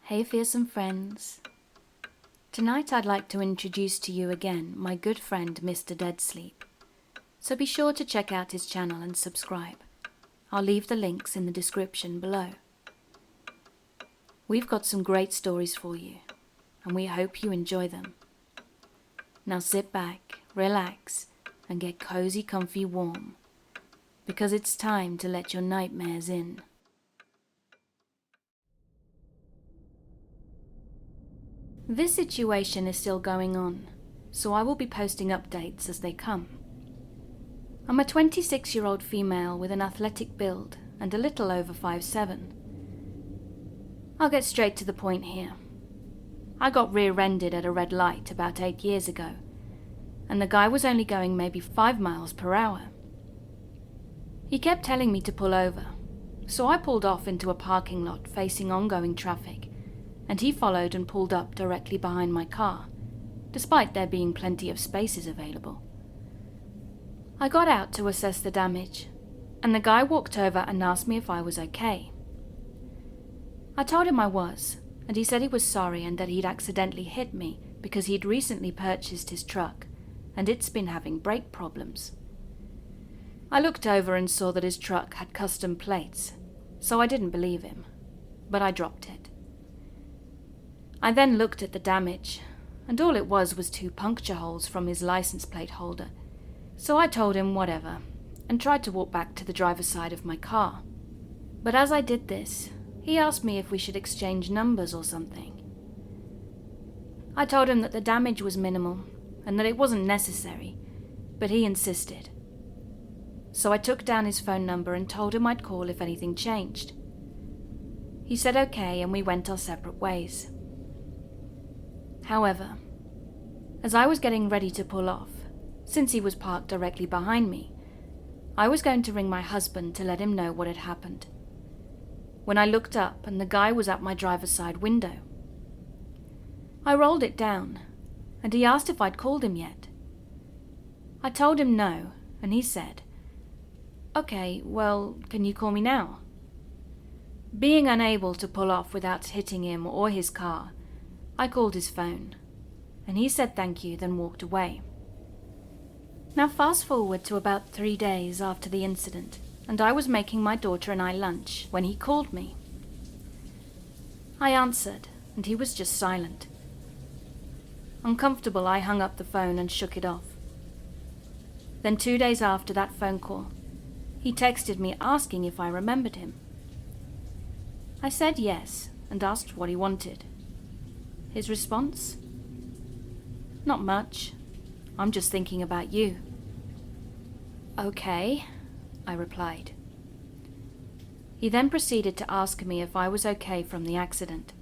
Hey fearsome friends. Tonight I'd like to introduce to you again my good friend Mr. Dead Sleep. So be sure to check out his channel and subscribe. I'll leave the links in the description below. We've got some great stories for you, and we hope you enjoy them. Now sit back, relax, and get cozy, comfy, warm, because it's time to let your nightmares in. This situation is still going on, so I will be posting updates as they come. I'm a 26-year-old female with an athletic build and a little over 5'7". I'll get straight to the point here. I got rear-ended at a red light about 8 years ago, and the guy was only going maybe 5 miles per hour. He kept telling me to pull over, so I pulled off into a parking lot facing ongoing traffic, and he followed and pulled up directly behind my car, despite there being plenty of spaces available. I got out to assess the damage, and the guy walked over and asked me if I was okay. I told him I was, and he said he was sorry and that he'd accidentally hit me because he'd recently purchased his truck, and it's been having brake problems. I looked over and saw that his truck had custom plates, so I didn't believe him, but I dropped it. I then looked at the damage, and all it was 2 puncture holes from his license plate holder, so I told him whatever, and tried to walk back to the driver's side of my car. But as I did this, he asked me if we should exchange numbers or something. I told him that the damage was minimal, and that it wasn't necessary, but he insisted. So I took down his phone number and told him I'd call if anything changed. He said okay, and we went our separate ways. However, as I was getting ready to pull off, since he was parked directly behind me, I was going to ring my husband to let him know what had happened, when I looked up and the guy was at my driver's side window. I rolled it down, and he asked if I'd called him yet. I told him no, and he said, "Okay, well, can you call me now?" Being unable to pull off without hitting him or his car, I called his phone, and he said thank you, then walked away. Now fast forward to about 3 days after the incident, and I was making my daughter and I lunch when he called me. I answered, and he was just silent. Uncomfortable, I hung up the phone and shook it off. Then 2 days after that phone call, he texted me asking if I remembered him. I said yes, and asked what he wanted. His response? "Not much. I'm just thinking about you." "Okay," I replied. He then proceeded to ask me if I was okay from the accident.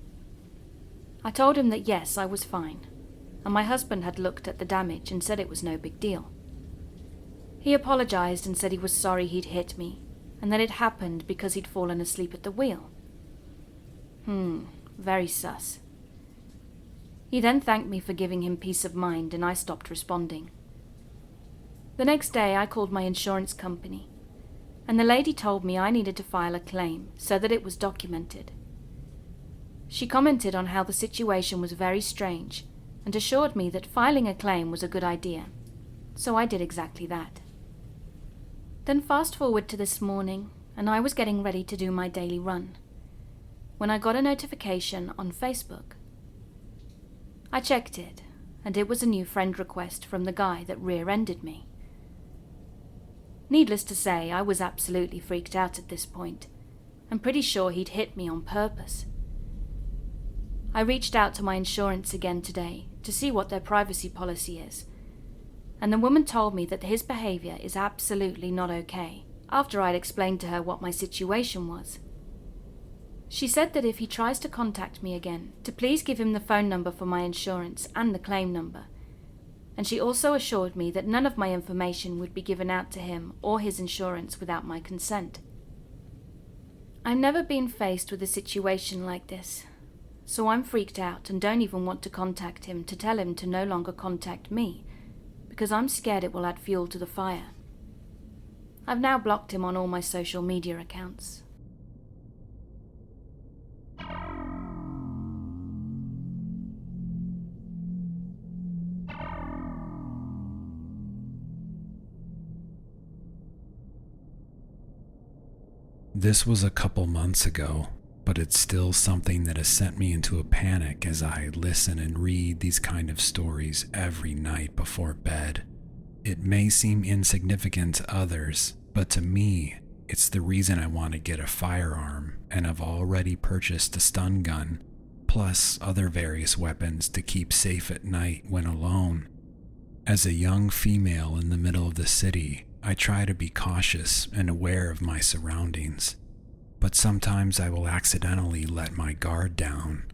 I told him that yes, I was fine, and my husband had looked at the damage and said it was no big deal. He apologized and said he was sorry he'd hit me, and that it happened because he'd fallen asleep at the wheel. Very sus. He then thanked me for giving him peace of mind, and I stopped responding. The next day I called my insurance company, and the lady told me I needed to file a claim so that it was documented. She commented on how the situation was very strange and assured me that filing a claim was a good idea, so I did exactly that. Then fast forward to this morning, and I was getting ready to do my daily run, when I got a notification on Facebook. I checked it, and it was a new friend request from the guy that rear-ended me. Needless to say, I was absolutely freaked out at this point, and pretty sure he'd hit me on purpose. I reached out to my insurance again today to see what their privacy policy is, and the woman told me that his behavior is absolutely not okay, after I'd explained to her what my situation was. She said that if he tries to contact me again, to please give him the phone number for my insurance and the claim number, and she also assured me that none of my information would be given out to him or his insurance without my consent. I've never been faced with a situation like this, so I'm freaked out and don't even want to contact him to tell him to no longer contact me, because I'm scared it will add fuel to the fire. I've now blocked him on all my social media accounts. This was a couple months ago, but it's still something that has sent me into a panic as I listen and read these kind of stories every night before bed. It may seem insignificant to others, but to me, it's the reason I want to get a firearm and have already purchased a stun gun, plus other various weapons to keep safe at night when alone. As a young female in the middle of the city, I try to be cautious and aware of my surroundings, but sometimes I will accidentally let my guard down,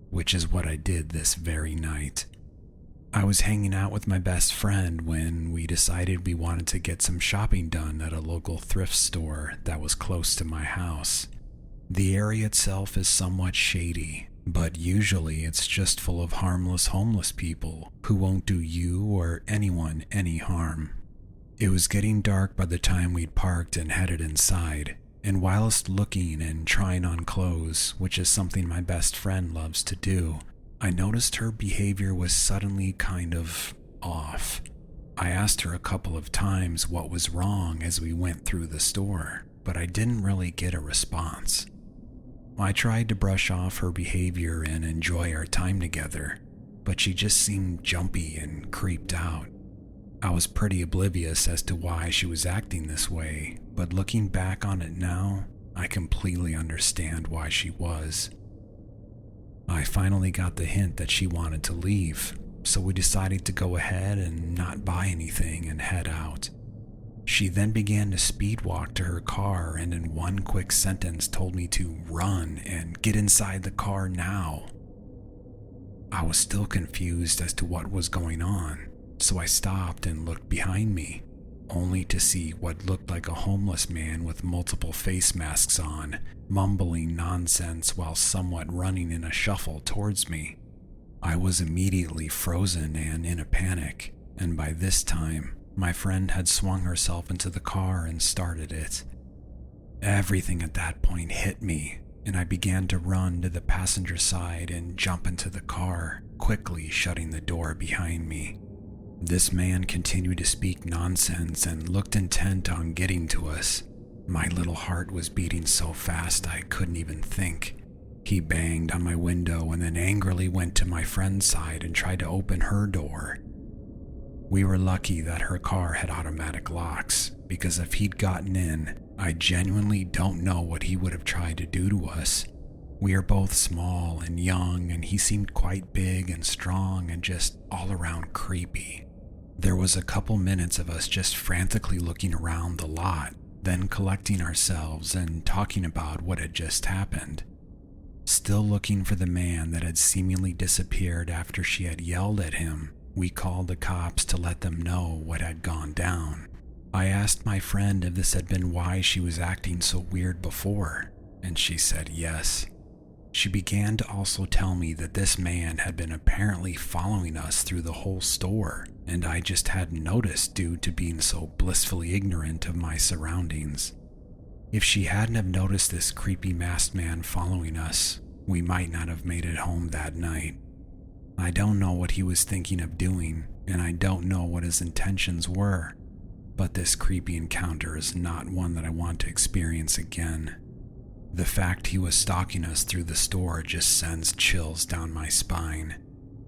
which is what I did this very night. I was hanging out with my best friend when we decided we wanted to get some shopping done at a local thrift store that was close to my house. The area itself is somewhat shady, but usually it's just full of harmless homeless people who won't do you or anyone any harm. It was getting dark by the time we'd parked and headed inside, and whilst looking and trying on clothes, which is something my best friend loves to do, I noticed her behavior was suddenly kind of off. I asked her a couple of times what was wrong as we went through the store, but I didn't really get a response. I tried to brush off her behavior and enjoy our time together, but she just seemed jumpy and creeped out. I was pretty oblivious as to why she was acting this way, but looking back on it now, I completely understand why she was. I finally got the hint that she wanted to leave, so we decided to go ahead and not buy anything and head out. She then began to speed walk to her car and in one quick sentence told me to run and get inside the car now. I was still confused as to what was going on, so I stopped and looked behind me, only to see what looked like a homeless man with multiple face masks on, mumbling nonsense while somewhat running in a shuffle towards me. I was immediately frozen and in a panic, and by this time, my friend had swung herself into the car and started it. Everything at that point hit me, and I began to run to the passenger side and jump into the car, quickly shutting the door behind me. This man continued to speak nonsense and looked intent on getting to us. My little heart was beating so fast I couldn't even think. He banged on my window and then angrily went to my friend's side and tried to open her door. We were lucky that her car had automatic locks, because if he'd gotten in, I genuinely don't know what he would have tried to do to us. We are both small and young, and he seemed quite big and strong and just all around creepy. There was a couple minutes of us just frantically looking around the lot, then collecting ourselves and talking about what had just happened. Still looking for the man that had seemingly disappeared after she had yelled at him, we called the cops to let them know what had gone down. I asked my friend if this had been why she was acting so weird before, and she said yes. She began to also tell me that this man had been apparently following us through the whole store, and I just hadn't noticed due to being so blissfully ignorant of my surroundings. If she hadn't have noticed this creepy masked man following us, we might not have made it home that night. I don't know what he was thinking of doing, and I don't know what his intentions were, but this creepy encounter is not one that I want to experience again. The fact he was stalking us through the store just sends chills down my spine.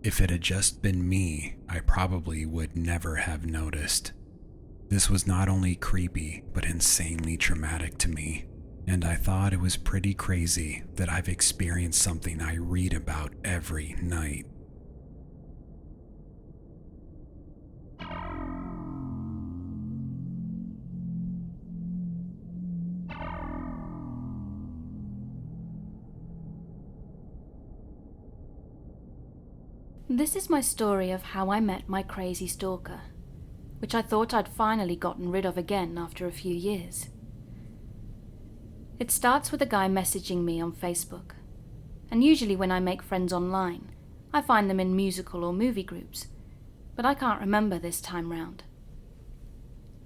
If it had just been me, I probably would never have noticed. This was not only creepy, but insanely traumatic to me, and I thought it was pretty crazy that I've experienced something I read about every night. This is my story of how I met my crazy stalker, which I thought I'd finally gotten rid of again after a few years. It starts with a guy messaging me on Facebook, and usually when I make friends online, I find them in musical or movie groups, but I can't remember this time round.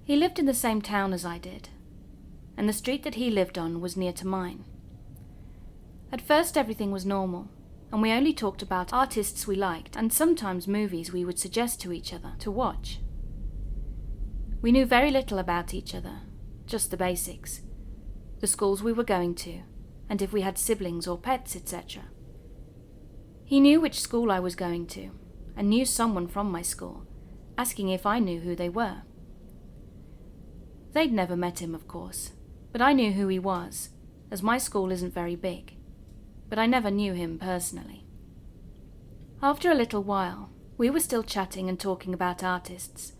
He lived in the same town as I did, and the street that he lived on was near to mine. At first everything was normal, and we only talked about artists we liked and sometimes movies we would suggest to each other to watch. We knew very little about each other, just the basics, the schools we were going to, and if we had siblings or pets, etc. He knew which school I was going to, and knew someone from my school, asking if I knew who they were. They'd never met him, of course, but I knew who he was, as my school isn't very big, but I never knew him personally. After a little while, we were still chatting and talking about artists,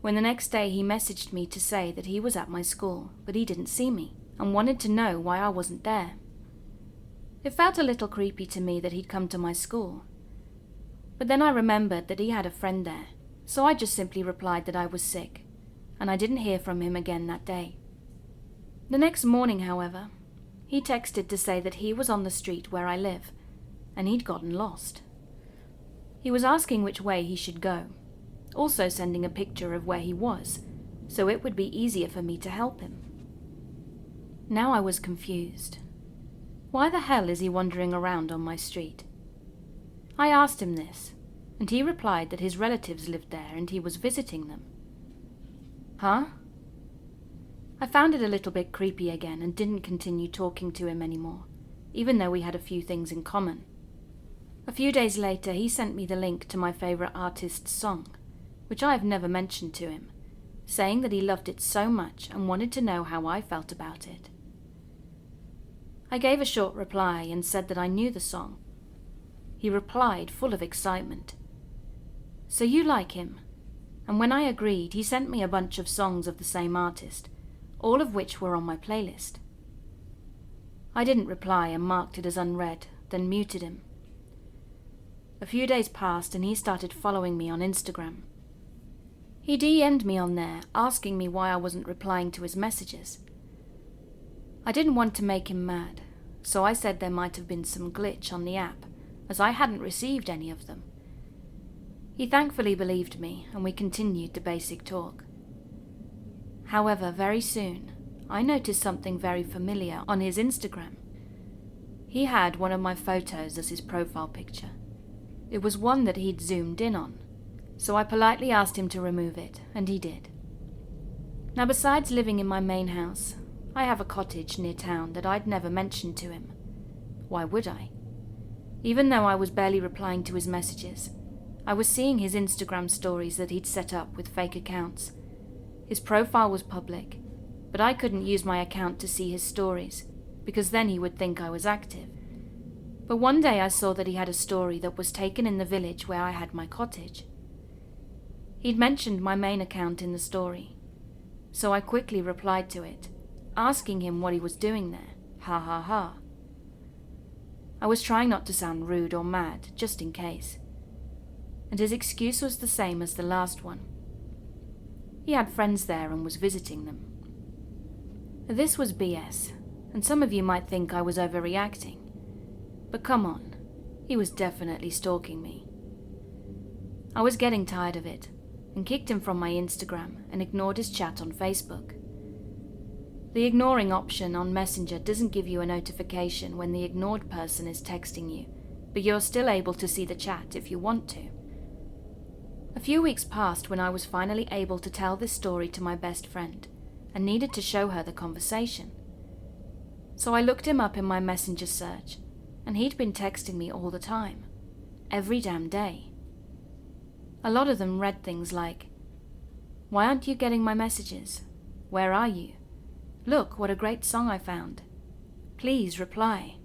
when the next day he messaged me to say that he was at my school, but he didn't see me, and wanted to know why I wasn't there. It felt a little creepy to me that he'd come to my school, but then I remembered that he had a friend there, so I just simply replied that I was sick, and I didn't hear from him again that day. The next morning, however, he texted to say that he was on the street where I live, and he'd gotten lost. He was asking which way he should go, also sending a picture of where he was, so it would be easier for me to help him. Now I was confused. Why the hell is he wandering around on my street? I asked him this, and he replied that his relatives lived there and he was visiting them. Huh? I found it a little bit creepy again and didn't continue talking to him anymore, even though we had a few things in common. A few days later, he sent me the link to my favorite artist's song, which I have never mentioned to him, saying that he loved it so much and wanted to know how I felt about it. I gave a short reply and said that I knew the song. He replied, full of excitement, "So you like him?" And when I agreed, he sent me a bunch of songs of the same artist, all of which were on my playlist. I didn't reply and marked it as unread, then muted him. A few days passed and he started following me on Instagram. He DM'd me on there, asking me why I wasn't replying to his messages. I didn't want to make him mad, so I said there might have been some glitch on the app, as I hadn't received any of them. He thankfully believed me, and we continued the basic talk. However, very soon, I noticed something very familiar on his Instagram. He had one of my photos as his profile picture. It was one that he'd zoomed in on, so I politely asked him to remove it, and he did. Now, besides living in my main house, I have a cottage near town that I'd never mentioned to him. Why would I? Even though I was barely replying to his messages, I was seeing his Instagram stories that he'd set up with fake accounts. His profile was public, but I couldn't use my account to see his stories, because then he would think I was active. But one day I saw that he had a story that was taken in the village where I had my cottage. He'd mentioned my main account in the story, so I quickly replied to it, asking him what he was doing there. Ha ha ha. I was trying not to sound rude or mad, just in case. And his excuse was the same as the last one. He had friends there and was visiting them. This was BS, and some of you might think I was overreacting. But come on, he was definitely stalking me. I was getting tired of it, and kicked him from my Instagram and ignored his chat on Facebook. The ignoring option on Messenger doesn't give you a notification when the ignored person is texting you, but you're still able to see the chat if you want to. A few weeks passed when I was finally able to tell this story to my best friend, and needed to show her the conversation. So I looked him up in my Messenger search, and he'd been texting me all the time, every damn day. A lot of them read things like, "Why aren't you getting my messages? Where are you? Look, what a great song I found. Please reply."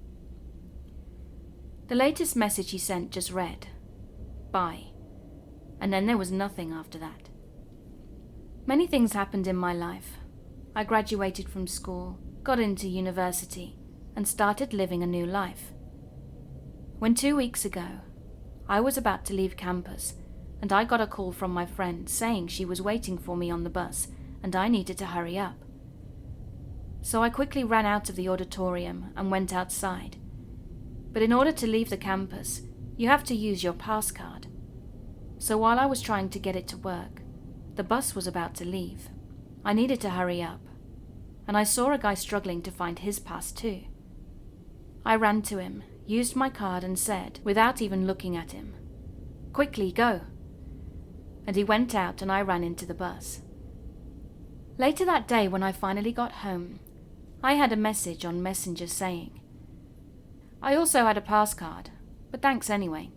The latest message he sent just read, "Bye," and then there was nothing after that. Many things happened in my life. I graduated from school, got into university, and started living a new life. When 2 weeks ago, I was about to leave campus, and I got a call from my friend saying she was waiting for me on the bus and I needed to hurry up. So I quickly ran out of the auditorium and went outside. But in order to leave the campus, you have to use your pass card. So while I was trying to get it to work, the bus was about to leave. I needed to hurry up, and I saw a guy struggling to find his pass too. I ran to him, used my card and said, without even looking at him, "Quickly, go!" And he went out and I ran into the bus. Later that day when I finally got home, I had a message on Messenger saying, "I also had a pass card, but thanks anyway."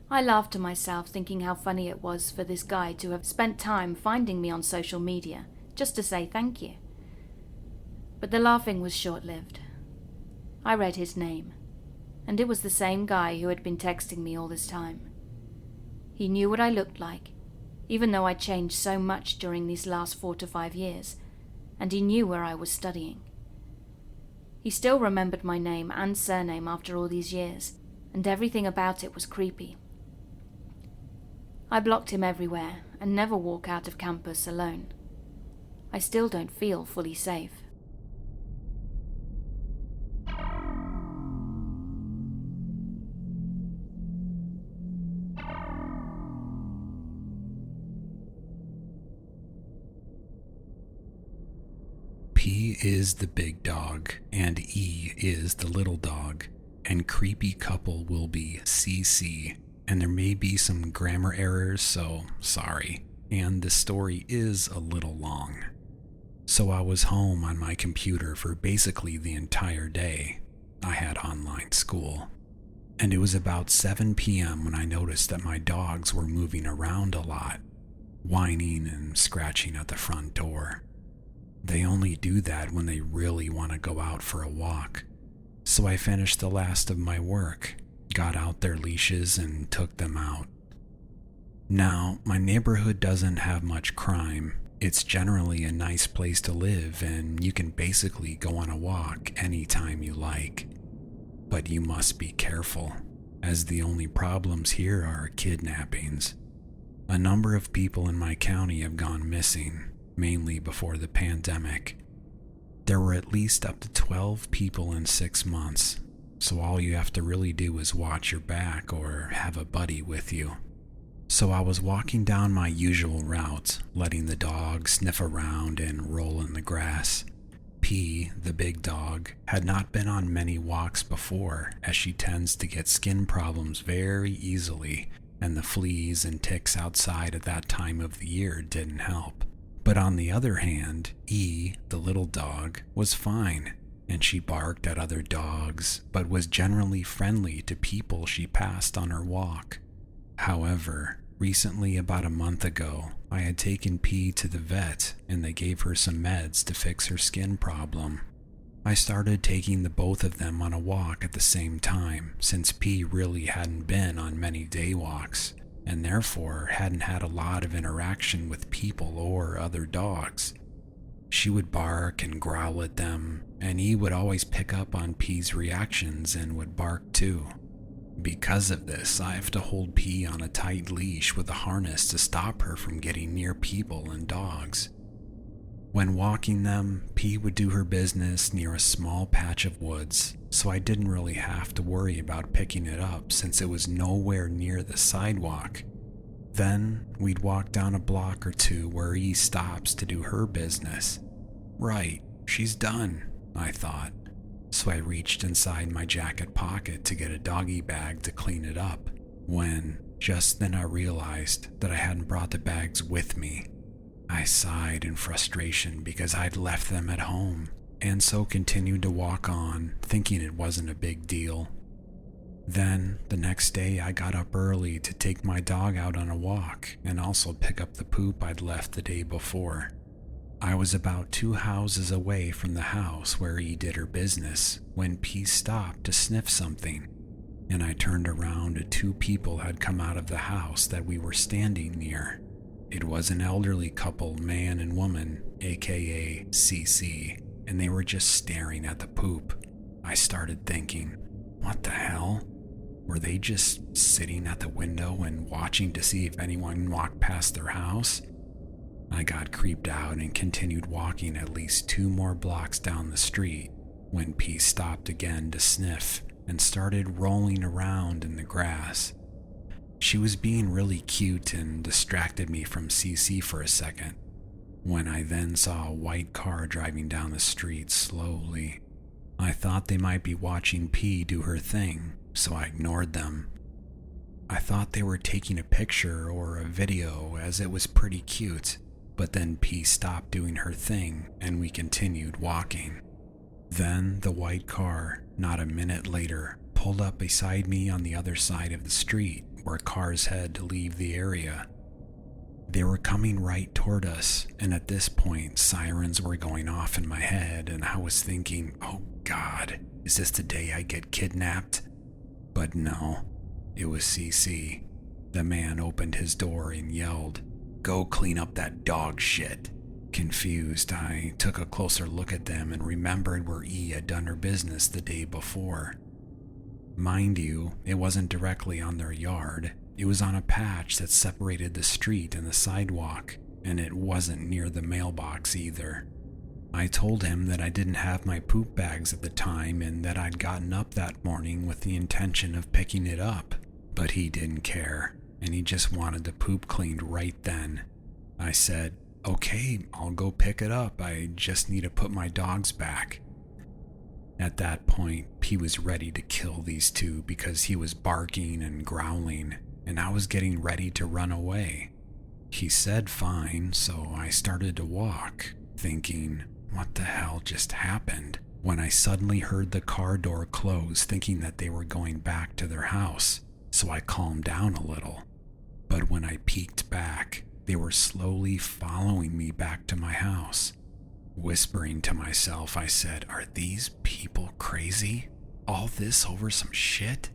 I laughed to myself, thinking how funny it was for this guy to have spent time finding me on social media just to say thank you. But the laughing was short-lived. I read his name, and it was the same guy who had been texting me all this time. He knew what I looked like, even though I'd changed so much during these last 4 to 5 years, and he knew where I was studying. He still remembered my name and surname after all these years, and everything about it was creepy. I blocked him everywhere and never walk out of campus alone. I still don't feel fully safe. P is the big dog, and E is the little dog, and creepy couple will be CC, and there may be some grammar errors, so sorry, and the story is a little long. So I was home on my computer for basically the entire day. I had online school. And it was about 7 p.m. when I noticed that my dogs were moving around a lot, whining and scratching at the front door. They only do that when they really want to go out for a walk. So I finished the last of my work, got out their leashes, and took them out. Now, my neighborhood doesn't have much crime. It's generally a nice place to live, and you can basically go on a walk anytime you like. But you must be careful, as the only problems here are kidnappings. A number of people in my county have gone missing, mainly before the pandemic. There were at least up to 12 people in 6 months, so all you have to really do is watch your back or have a buddy with you. So I was walking down my usual route, letting the dog sniff around and roll in the grass. P, the big dog, had not been on many walks before, as she tends to get skin problems very easily, and the fleas and ticks outside at that time of the year didn't help. But on the other hand, E, the little dog, was fine, and she barked at other dogs, but was generally friendly to people she passed on her walk. However, recently, about a month ago, I had taken P to the vet, and they gave her some meds to fix her skin problem. I started taking the both of them on a walk at the same time, since P really hadn't been on many day walks, and therefore hadn't had a lot of interaction with people or other dogs. She would bark and growl at them, and E would always pick up on P's reactions and would bark too. Because of this, I have to hold P on a tight leash with a harness to stop her from getting near people and dogs. When walking them, P would do her business near a small patch of woods, so I didn't really have to worry about picking it up since it was nowhere near the sidewalk. Then, we'd walk down a block or two where E stops to do her business. Right, she's done, I thought. So I reached inside my jacket pocket to get a doggy bag to clean it up, when just then I realized that I hadn't brought the bags with me. I sighed in frustration because I'd left them at home, and so continued to walk on, thinking it wasn't a big deal. Then, the next day I got up early to take my dog out on a walk and also pick up the poop I'd left the day before. I was about 2 houses away from the house where E did her business when P stopped to sniff something, and I turned around and 2 people had come out of the house that we were standing near. It was an elderly couple, man and woman, aka CC, and they were just staring at the poop. I started thinking, what the hell? Were they just sitting at the window and watching to see if anyone walked past their house? I got creeped out and continued walking at least 2 more blocks down the street when P stopped again to sniff and started rolling around in the grass. She was being really cute and distracted me from CC for a second, when I then saw a white car driving down the street slowly. I thought they might be watching P do her thing, so I ignored them. I thought they were taking a picture or a video as it was pretty cute. but then P stopped doing her thing and we continued walking. Then the white car, not a minute later, pulled up beside me on the other side of the street where cars had to leave the area. They were coming right toward us, and at this point, sirens were going off in my head, and I was thinking, oh God, is this the day I get kidnapped? But no, it was CC. The man opened his door and yelled, "Go clean up that dog shit." Confused, I took a closer look at them and remembered where E had done her business the day before. Mind you, it wasn't directly on their yard. It was on a patch that separated the street and the sidewalk, and it wasn't near the mailbox either. I told him that I didn't have my poop bags at the time and that I'd gotten up that morning with the intention of picking it up, but he didn't care, and he just wanted the poop cleaned right then. I said, "Okay, I'll go pick it up. I just need to put my dogs back." At that point, P was ready to kill these two because he was barking and growling, and I was getting ready to run away. He said fine, so I started to walk, thinking, what the hell just happened? When I suddenly heard the car door close, thinking that they were going back to their house, so I calmed down a little. But when I peeked back, they were slowly following me back to my house. Whispering to myself, I said, "Are these people crazy? All this over some shit?"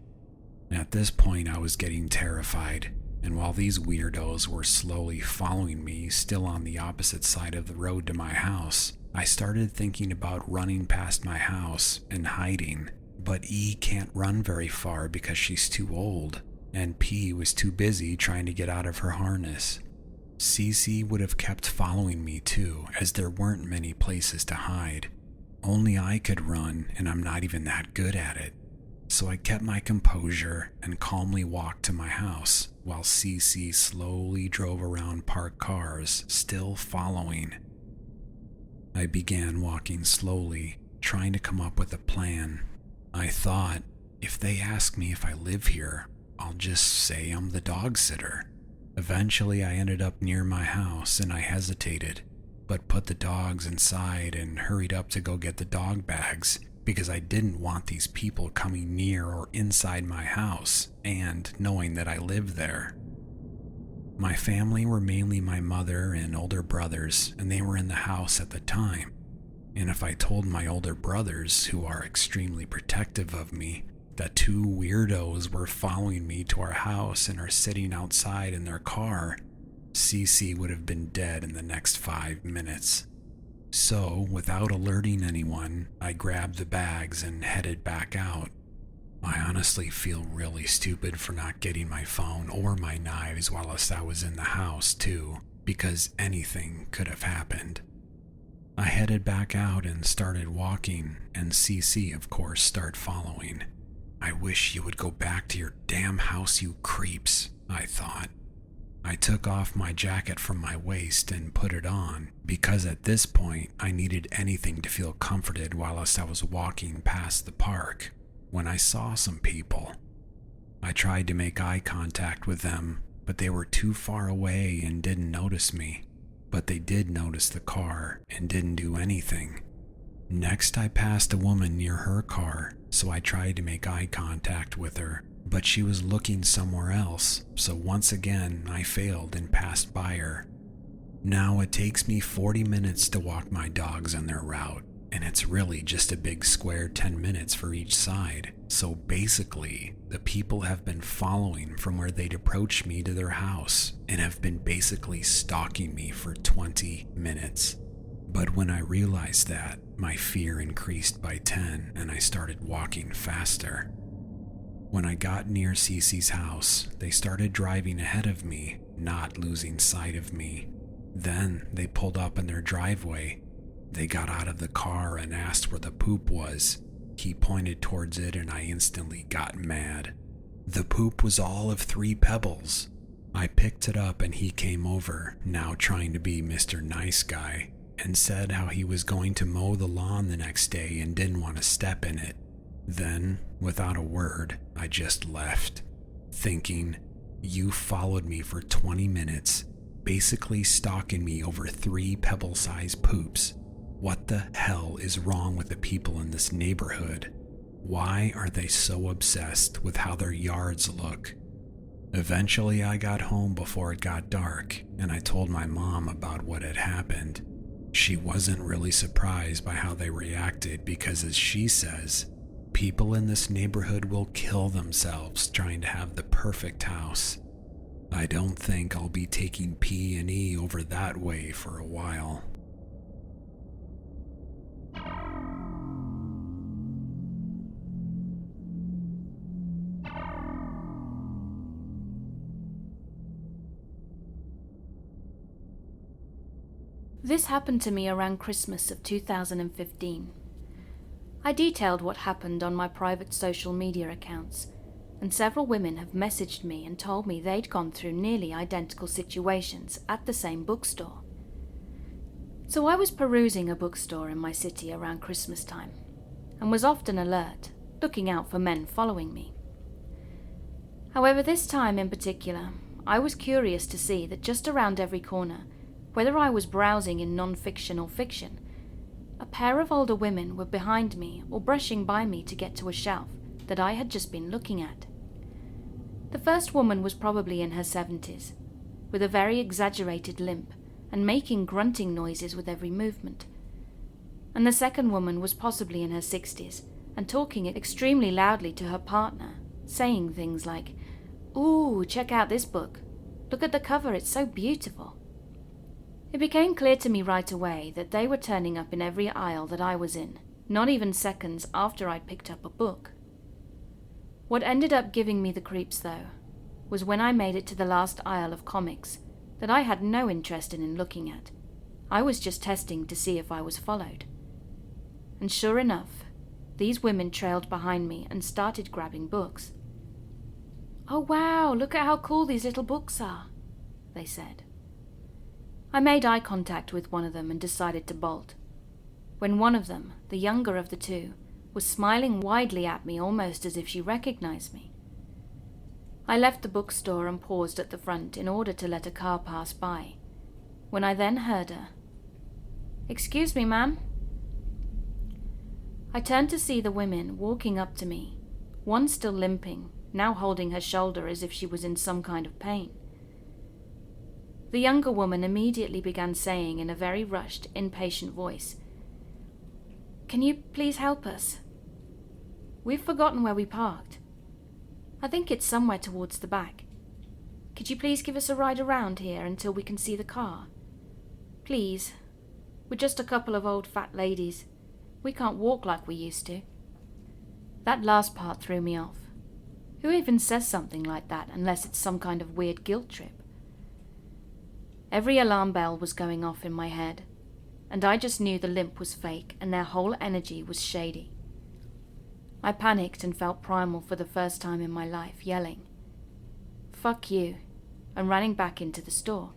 At this point, I was getting terrified, and while these weirdos were slowly following me, still on the opposite side of the road to my house, I started thinking about running past my house and hiding. But E can't run very far because she's too old, and P was too busy trying to get out of her harness. CC would have kept following me too, as there weren't many places to hide. Only I could run, and I'm not even that good at it. So I kept my composure and calmly walked to my house, while CC slowly drove around parked cars, still following. I began walking slowly, trying to come up with a plan. I thought, if they ask me if I live here, I'll just say I'm the dog sitter. Eventually, I ended up near my house and I hesitated, but put the dogs inside and hurried up to go get the dog bags because I didn't want these people coming near or inside my house and knowing that I lived there. My family were mainly my mother and older brothers, and they were in the house at the time. And if I told my older brothers, who are extremely protective of me, that two weirdos were following me to our house and are sitting outside in their car, CC would have been dead in the next 5 minutes. So, without alerting anyone, I grabbed the bags and headed back out. I honestly feel really stupid for not getting my phone or my knives whilst I was in the house too, because anything could have happened. I headed back out and started walking, and CC of course started following. I wish you would go back to your damn house, you creeps, I thought. I took off my jacket from my waist and put it on, because at this point I needed anything to feel comforted whilst I was walking past the park, when I saw some people. I tried to make eye contact with them, but they were too far away and didn't notice me. But they did notice the car and didn't do anything. Next, I passed a woman near her car, so I tried to make eye contact with her, but she was looking somewhere else, so once again I failed and passed by her. Now it takes me 40 minutes to walk my dogs on their route, and it's really just a big square 10 minutes for each side, so basically, the people have been following from where they'd approached me to their house, and have been basically stalking me for 20 minutes. But when I realized that, my fear increased by 10 and I started walking faster. When I got near Cece's house, they started driving ahead of me, not losing sight of me. Then they pulled up in their driveway. They got out of the car and asked where the poop was. He pointed towards it and I instantly got mad. The poop was all of 3 pebbles. I picked it up and he came over, now trying to be Mr. Nice Guy, and said how he was going to mow the lawn the next day and didn't want to step in it. Then, without a word, I just left, thinking, you followed me for 20 minutes, basically stalking me over 3 pebble-sized poops. What the hell is wrong with the people in this neighborhood? Why are they so obsessed with how their yards look? Eventually, I got home before it got dark, and I told my mom about what had happened. She wasn't really surprised by how they reacted because, as she says, people in this neighborhood will kill themselves trying to have the perfect house. I don't think I'll be taking P&E over that way for a while. This happened to me around Christmas of 2015. I detailed what happened on my private social media accounts, and several women have messaged me and told me they'd gone through nearly identical situations at the same bookstore. So I was perusing a bookstore in my city around Christmas time, and was often alert, looking out for men following me. However, this time in particular, I was curious to see that just around every corner, whether I was browsing in non-fiction or fiction, a pair of older women were behind me or brushing by me to get to a shelf that I had just been looking at. The first woman was probably in her 70s, with a very exaggerated limp and making grunting noises with every movement. And the second woman was possibly in her 60s and talking extremely loudly to her partner, saying things like, "Ooh, check out this book. Look at the cover, it's so beautiful." It became clear to me right away that they were turning up in every aisle that I was in, not even seconds after I'd picked up a book. What ended up giving me the creeps, though, was when I made it to the last aisle of comics that I had no interest in looking at. I was just testing to see if I was followed. And sure enough, these women trailed behind me and started grabbing books. "Oh wow, look at how cool these little books are," they said. I made eye contact with one of them and decided to bolt, when one of them, the younger of the two, was smiling widely at me almost as if she recognized me. I left the bookstore and paused at the front in order to let a car pass by, when I then heard her, "Excuse me, ma'am." I turned to see the women walking up to me, one still limping, now holding her shoulder as if she was in some kind of pain. The younger woman immediately began saying in a very rushed, impatient voice, "Can you please help us? We've forgotten where we parked. I think it's somewhere towards the back. Could you please give us a ride around here until we can see the car? Please. We're just a couple of old fat ladies. We can't walk like we used to." That last part threw me off. Who even says something like that unless it's some kind of weird guilt trip? Every alarm bell was going off in my head, and I just knew the limp was fake and their whole energy was shady. I panicked and felt primal for the first time in my life, yelling, "Fuck you," and running back into the store.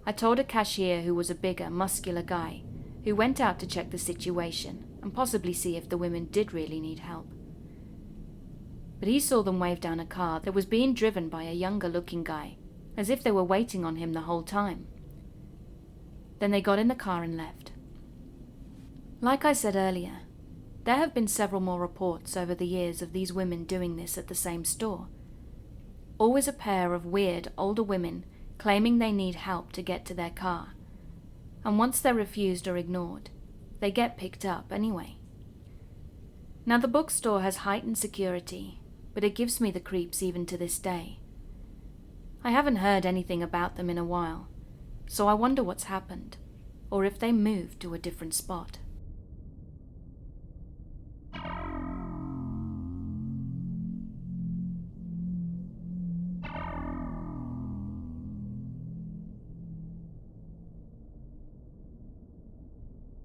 I told a cashier who was a bigger, muscular guy who went out to check the situation and possibly see if the women did really need help. But he saw them wave down a car that was being driven by a younger-looking guy, as if they were waiting on him the whole time. Then they got in the car and left. Like I said earlier, there have been several more reports over the years of these women doing this at the same store. Always a pair of weird older women claiming they need help to get to their car, and once they're refused or ignored, they get picked up anyway. Now the bookstore has heightened security, but it gives me the creeps even to this day. I haven't heard anything about them in a while, so I wonder what's happened, or if they moved to a different spot.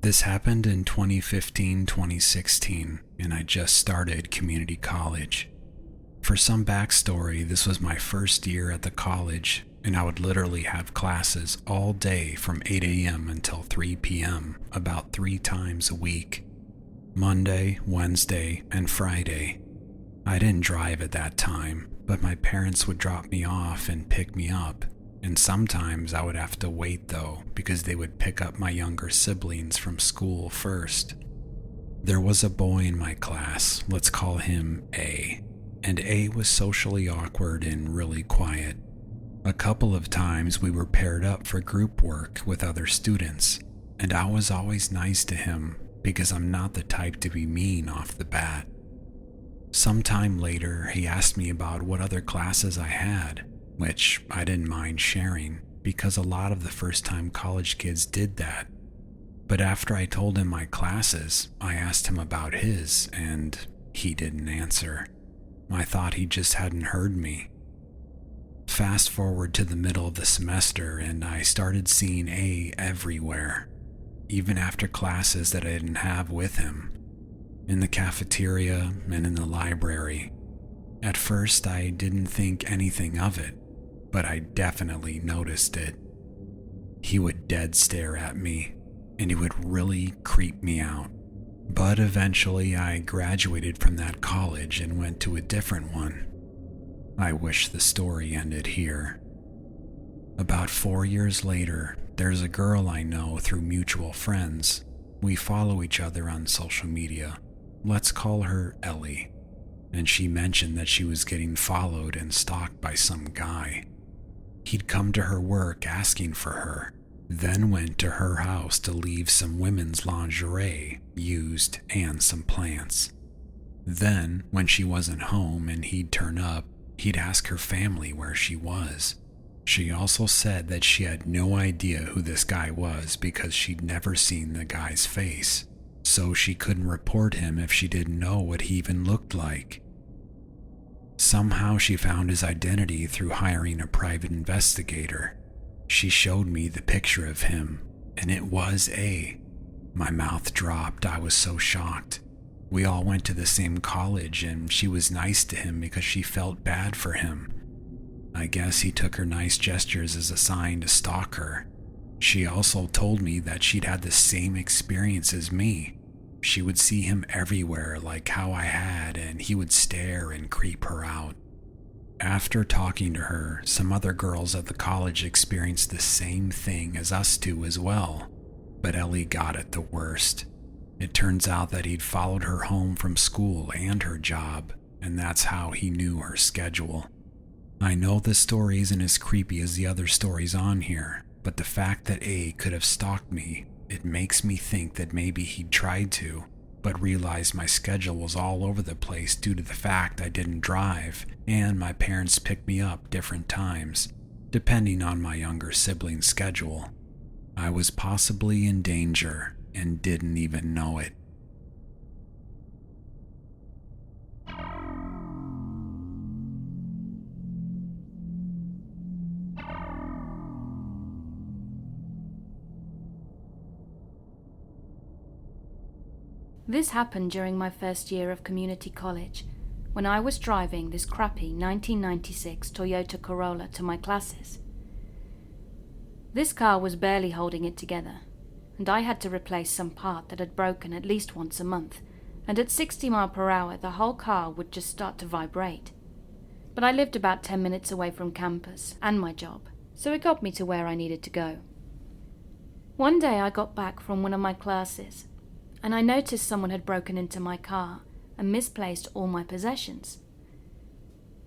This happened in 2015-2016, and I just started community college. For some backstory, this was my first year at the college, and I would literally have classes all day from 8 a.m. until 3 p.m. about 3 times a week. Monday, Wednesday, and Friday. I didn't drive at that time, but my parents would drop me off and pick me up, And sometimes I would have to wait though, because they would pick up my younger siblings from school first. There was a boy in my class, let's call him A, and A was socially awkward and really quiet. A couple of times we were paired up for group work with other students, and I was always nice to him because I'm not the type to be mean off the bat. Sometime later, he asked me about what other classes I had, which I didn't mind sharing because a lot of the first-time college kids did that. But after I told him my classes, I asked him about his, and he didn't answer. I thought he just hadn't heard me. Fast forward to the middle of the semester, and I started seeing A everywhere, even after classes that I didn't have with him, in the cafeteria and in the library. At first, I didn't think anything of it, but I definitely noticed it. He would dead stare at me, and it would really creep me out. But eventually, I graduated from that college and went to a different one. I wish the story ended here. About 4 years later, there's a girl I know through mutual friends. We follow each other on social media. Let's call her Ellie. And she mentioned that she was getting followed and stalked by some guy. He'd come to her work asking for her, then went to her house to leave some women's lingerie, used, and some plants. Then, when she wasn't home and he'd turn up, he'd ask her family where she was. She also said that she had no idea who this guy was because she'd never seen the guy's face, so she couldn't report him if she didn't know what he even looked like. Somehow she found his identity through hiring a private investigator. She showed me the picture of him, and it was A. My mouth dropped. I was so shocked. We all went to the same college, and she was nice to him because she felt bad for him. I guess he took her nice gestures as a sign to stalk her. She also told me that she'd had the same experience as me. She would see him everywhere like how I had, and he would stare and creep her out. After talking to her, some other girls at the college experienced the same thing as us two as well, but Ellie got it the worst. It turns out that he'd followed her home from school and her job, and that's how he knew her schedule. I know this story isn't as creepy as the other stories on here, but the fact that A could have stalked me, it makes me think that maybe he'd tried to, but realized my schedule was all over the place due to the fact I didn't drive, and my parents picked me up different times, depending on my younger sibling's schedule. I was possibly in danger and didn't even know it. This happened during my first year of community college, when I was driving this crappy 1996 Toyota Corolla to my classes. This car was barely holding it together, and I had to replace some part that had broken at least once a month, and at 60 miles per hour the whole car would just start to vibrate. But I lived about 10 minutes away from campus and my job, so it got me to where I needed to go. One day I got back from one of my classes, and I noticed someone had broken into my car and misplaced all my possessions.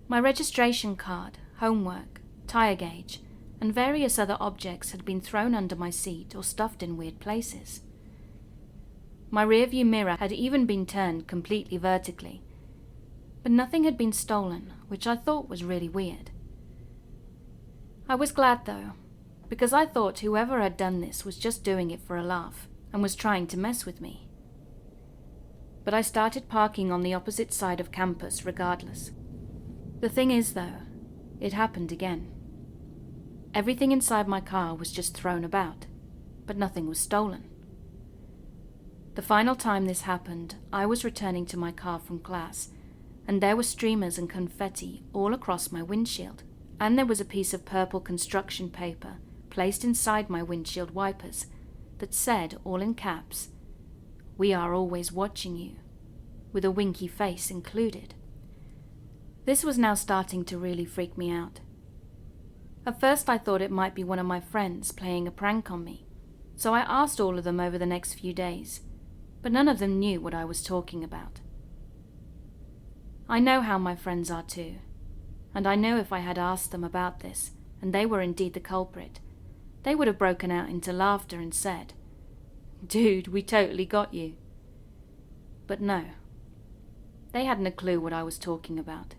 My registration card, homework, tire gauge, and various other objects had been thrown under my seat or stuffed in weird places. My rearview mirror had even been turned completely vertically, but nothing had been stolen, which I thought was really weird. I was glad though, because I thought whoever had done this was just doing it for a laugh and was trying to mess with me. But I started parking on the opposite side of campus regardless. The thing is though, it happened again. Everything inside my car was just thrown about, but nothing was stolen. The final time this happened, I was returning to my car from class, and there were streamers and confetti all across my windshield, and there was a piece of purple construction paper placed inside my windshield wipers that said, all in caps, "We are always watching you," with a winky face included. This was now starting to really freak me out. At first I thought it might be one of my friends playing a prank on me, so I asked all of them over the next few days, but none of them knew what I was talking about. I know how my friends are too, and I know if I had asked them about this, and they were indeed the culprit, they would have broken out into laughter and said, "Dude, we totally got you." But no, they hadn't a clue what I was talking about.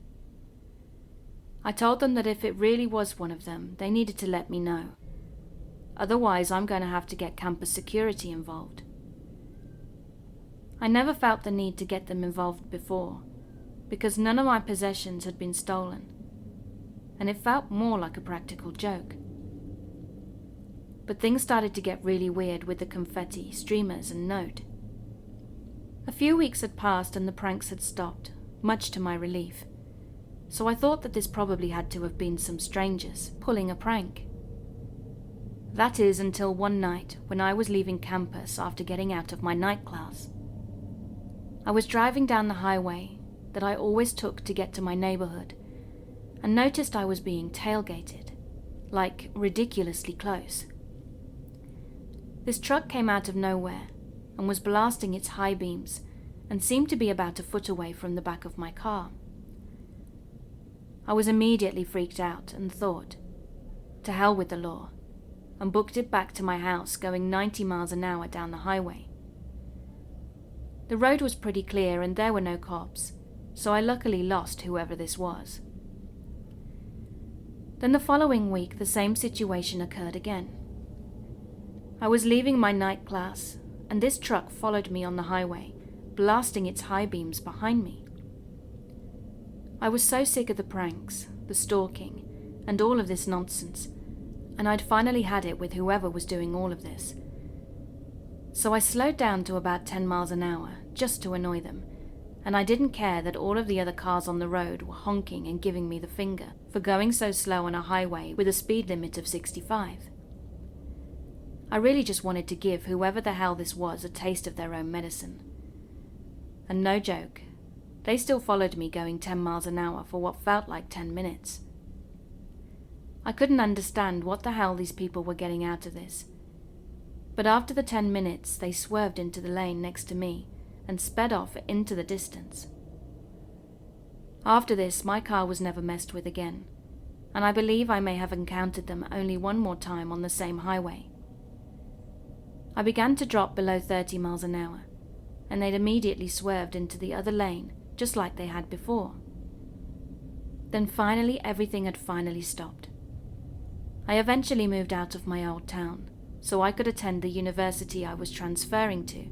I told them that if it really was one of them, they needed to let me know. Otherwise, I'm going to have to get campus security involved. I never felt the need to get them involved before, because none of my possessions had been stolen, and it felt more like a practical joke. But things started to get really weird with the confetti, streamers, and note. A few weeks had passed and the pranks had stopped, much to my relief, so I thought that this probably had to have been some strangers pulling a prank. That is, until one night when I was leaving campus after getting out of my night class. I was driving down the highway that I always took to get to my neighborhood, and noticed I was being tailgated, like ridiculously close. This truck came out of nowhere and was blasting its high beams and seemed to be about a foot away from the back of my car. I was immediately freaked out and thought, to hell with the law, and booked it back to my house going 90 miles an hour down the highway. The road was pretty clear and there were no cops, so I luckily lost whoever this was. Then the following week the same situation occurred again. I was leaving my night class, and this truck followed me on the highway, blasting its high beams behind me. I was so sick of the pranks, the stalking, and all of this nonsense, and I'd finally had it with whoever was doing all of this. So I slowed down to about 10 miles an hour, just to annoy them, and I didn't care that all of the other cars on the road were honking and giving me the finger for going so slow on a highway with a speed limit of 65. I really just wanted to give whoever the hell this was a taste of their own medicine. And no joke, they still followed me going 10 miles an hour for what felt like 10 minutes. I couldn't understand what the hell these people were getting out of this. But after the 10 minutes, they swerved into the lane next to me and sped off into the distance. After this, my car was never messed with again, and I believe I may have encountered them only one more time on the same highway. I began to drop below 30 miles an hour, and they'd immediately swerved into the other lane, just like they had before. Then finally, everything had finally stopped. I eventually moved out of my old town, so I could attend the university I was transferring to,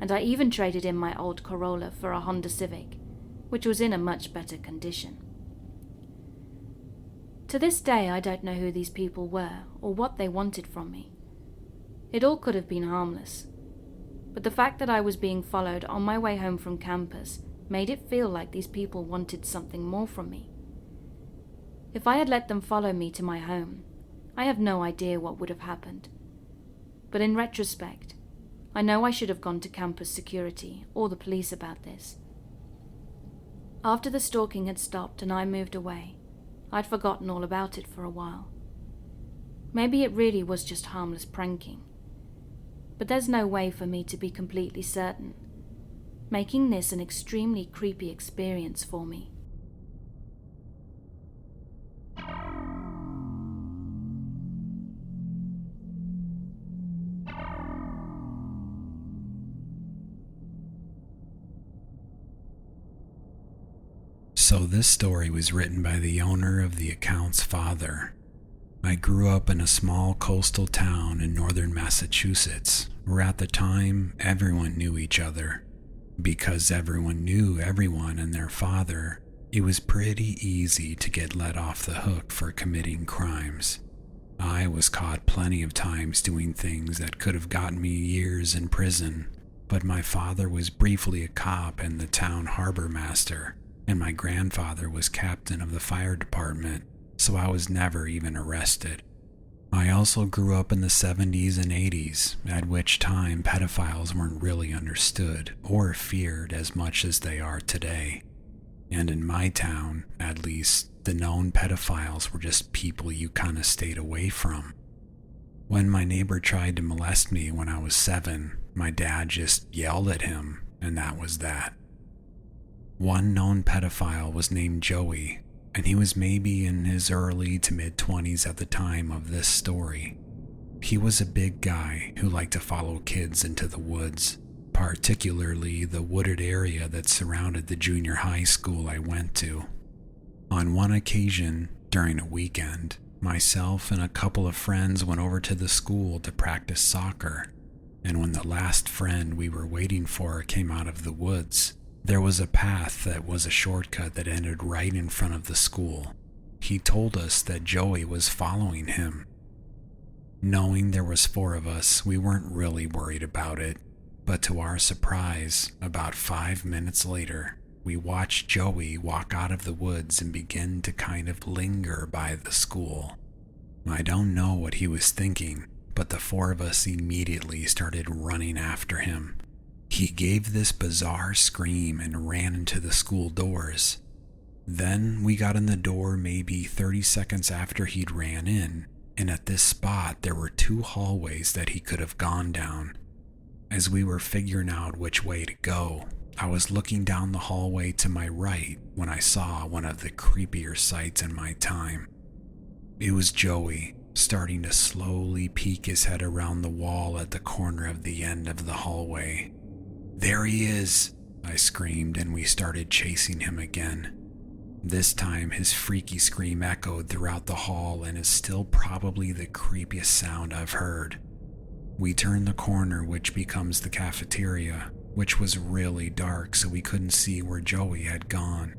and I even traded in my old Corolla for a Honda Civic, which was in a much better condition. To this day, I don't know who these people were or what they wanted from me. It all could have been harmless, but the fact that I was being followed on my way home from campus made it feel like these people wanted something more from me. If I had let them follow me to my home, I have no idea what would have happened. But in retrospect, I know I should have gone to campus security or the police about this. After the stalking had stopped and I moved away, I'd forgotten all about it for a while. Maybe it really was just harmless pranking. But there's no way for me to be completely certain, making this an extremely creepy experience for me. So this story was written by the owner of the account's father. I grew up in a small coastal town in northern Massachusetts, where at the time everyone knew each other. Because everyone knew everyone and their father, it was pretty easy to get let off the hook for committing crimes. I was caught plenty of times doing things that could have gotten me years in prison, but my father was briefly a cop and the town harbor master, and my grandfather was captain of the fire department, so I was never even arrested. I also grew up in the 70s and 80s, at which time pedophiles weren't really understood or feared as much as they are today. And in my town, at least, the known pedophiles were just people you kinda stayed away from. When my neighbor tried to molest me when I was 7, my dad just yelled at him, and that was that. One known pedophile was named Joey, and he was maybe in his early to mid-20s at the time of this story. He was a big guy who liked to follow kids into the woods, particularly the wooded area that surrounded the junior high school I went to. On one occasion, during a weekend, myself and a couple of friends went over to the school to practice soccer, and when the last friend we were waiting for came out of the woods, there was a path that was a shortcut that ended right in front of the school. He told us that Joey was following him. Knowing there was 4 of us, we weren't really worried about it, but to our surprise, about 5 minutes later, we watched Joey walk out of the woods and begin to kind of linger by the school. I don't know what he was thinking, but the 4 of us immediately started running after him. He gave this bizarre scream and ran into the school doors. Then we got in the door maybe 30 seconds after he'd ran in, and at this spot there were 2 hallways that he could have gone down. As we were figuring out which way to go, I was looking down the hallway to my right when I saw one of the creepier sights in my time. It was Joey, starting to slowly peek his head around the wall at the corner of the end of the hallway. "There he is!" I screamed, and we started chasing him again. This time, his freaky scream echoed throughout the hall and is still probably the creepiest sound I've heard. We turned the corner, which becomes the cafeteria, which was really dark so we couldn't see where Joey had gone.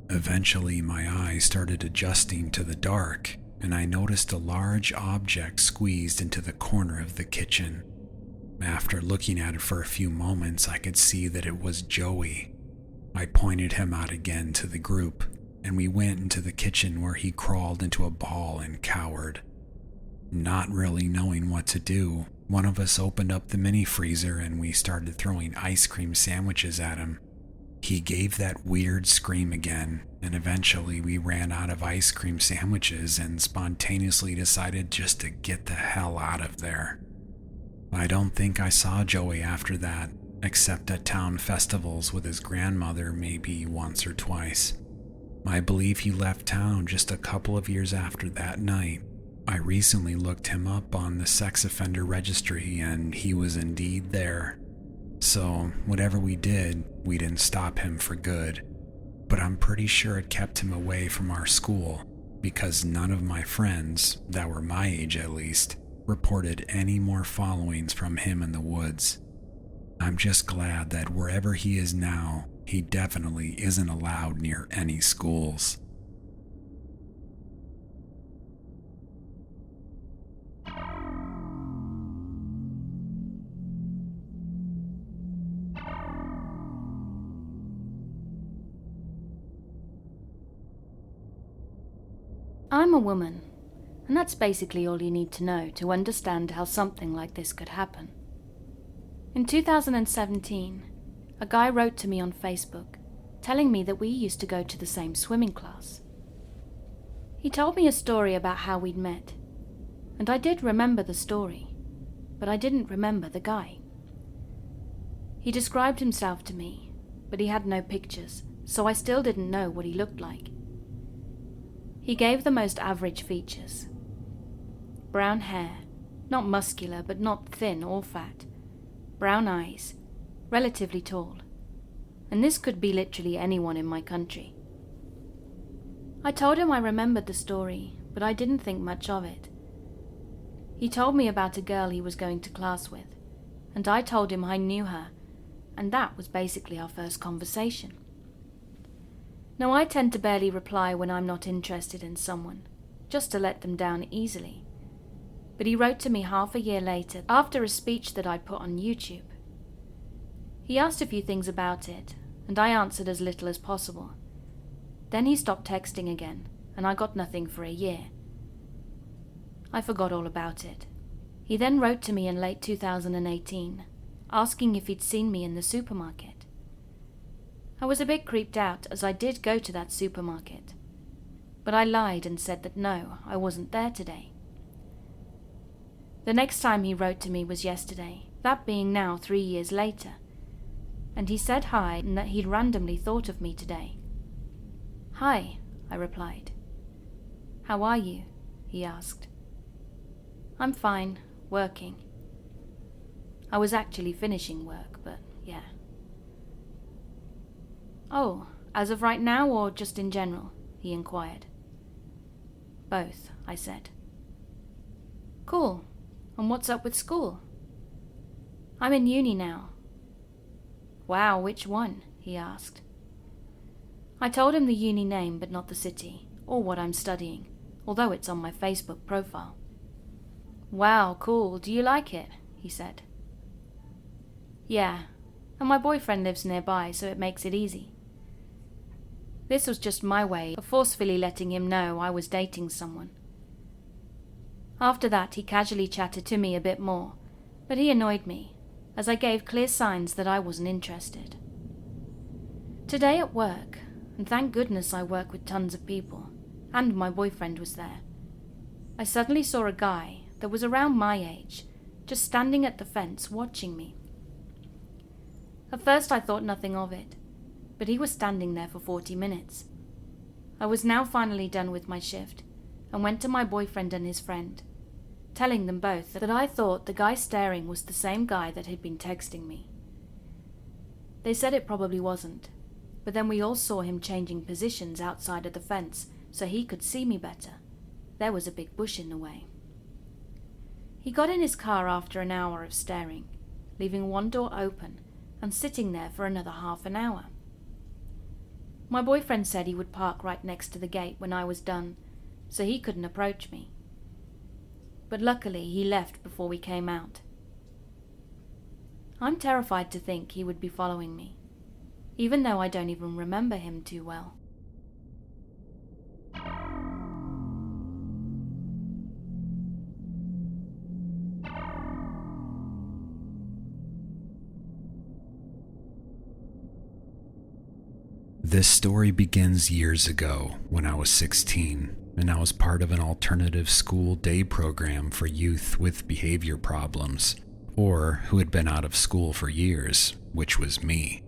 Eventually, my eyes started adjusting to the dark, and I noticed a large object squeezed into the corner of the kitchen. After looking at it for a few moments, I could see that it was Joey. I pointed him out again to the group, and we went into the kitchen where he crawled into a ball and cowered. Not really knowing what to do, one of us opened up the mini freezer and we started throwing ice cream sandwiches at him. He gave that weird scream again, and eventually we ran out of ice cream sandwiches and spontaneously decided just to get the hell out of there. I don't think I saw Joey after that, except at town festivals with his grandmother maybe once or twice. I believe he left town just a couple of years after that night. I recently looked him up on the sex offender registry and he was indeed there. So whatever we did, we didn't stop him for good. But I'm pretty sure it kept him away from our school because none of my friends, that were my age at least, reported any more followings from him in the woods. I'm just glad that wherever he is now, he definitely isn't allowed near any schools. I'm a woman, and that's basically all you need to know to understand how something like this could happen. In 2017, a guy wrote to me on Facebook, telling me that we used to go to the same swimming class. He told me a story about how we'd met, and I did remember the story, but I didn't remember the guy. He described himself to me, but he had no pictures, so I still didn't know what he looked like. He gave the most average features. Brown hair, not muscular but not thin or fat. Brown eyes, relatively tall. And this could be literally anyone in my country. I told him I remembered the story, but I didn't think much of it. He told me about a girl he was going to class with, and I told him I knew her, and that was basically our first conversation. Now, I tend to barely reply when I'm not interested in someone, just to let them down easily. But he wrote to me half a year later, after a speech that I'd put on YouTube. He asked a few things about it, and I answered as little as possible. Then he stopped texting again, and I got nothing for a year. I forgot all about it. He then wrote to me in late 2018, asking if he'd seen me in the supermarket. I was a bit creeped out as I did go to that supermarket, but I lied and said that no, I wasn't there today. The next time he wrote to me was yesterday, that being now 3 years later, and he said hi and that he'd randomly thought of me today. "Hi," I replied. "How are you?" he asked. "I'm fine, working." I was actually finishing work, but yeah. "Oh, as of right now or just in general?" he inquired. "Both," I said. "Cool. And what's up with school?" "I'm in uni now." "Wow, which one?" he asked. I told him the uni name but not the city, or what I'm studying, although it's on my Facebook profile. "Wow, cool. Do you like it?" he said. "Yeah, and my boyfriend lives nearby, so it makes it easy." This was just my way of forcefully letting him know I was dating someone. After that, he casually chatted to me a bit more, but he annoyed me, as I gave clear signs that I wasn't interested. Today at work, and thank goodness I work with tons of people, and my boyfriend was there, I suddenly saw a guy that was around my age, just standing at the fence watching me. At first I thought nothing of it, but he was standing there for 40 minutes. I was now finally done with my shift, and went to my boyfriend and his friend, telling them both that I thought the guy staring was the same guy that had been texting me. They said it probably wasn't, but then we all saw him changing positions outside of the fence so he could see me better. There was a big bush in the way. He got in his car after an hour of staring, leaving one door open and sitting there for another half an hour. My boyfriend said he would park right next to the gate when I was done, so he couldn't approach me. But luckily he left before we came out. I'm terrified to think he would be following me, even though I don't even remember him too well. This story begins years ago when I was 16, and I was part of an alternative school day program for youth with behavior problems, or who had been out of school for years, which was me.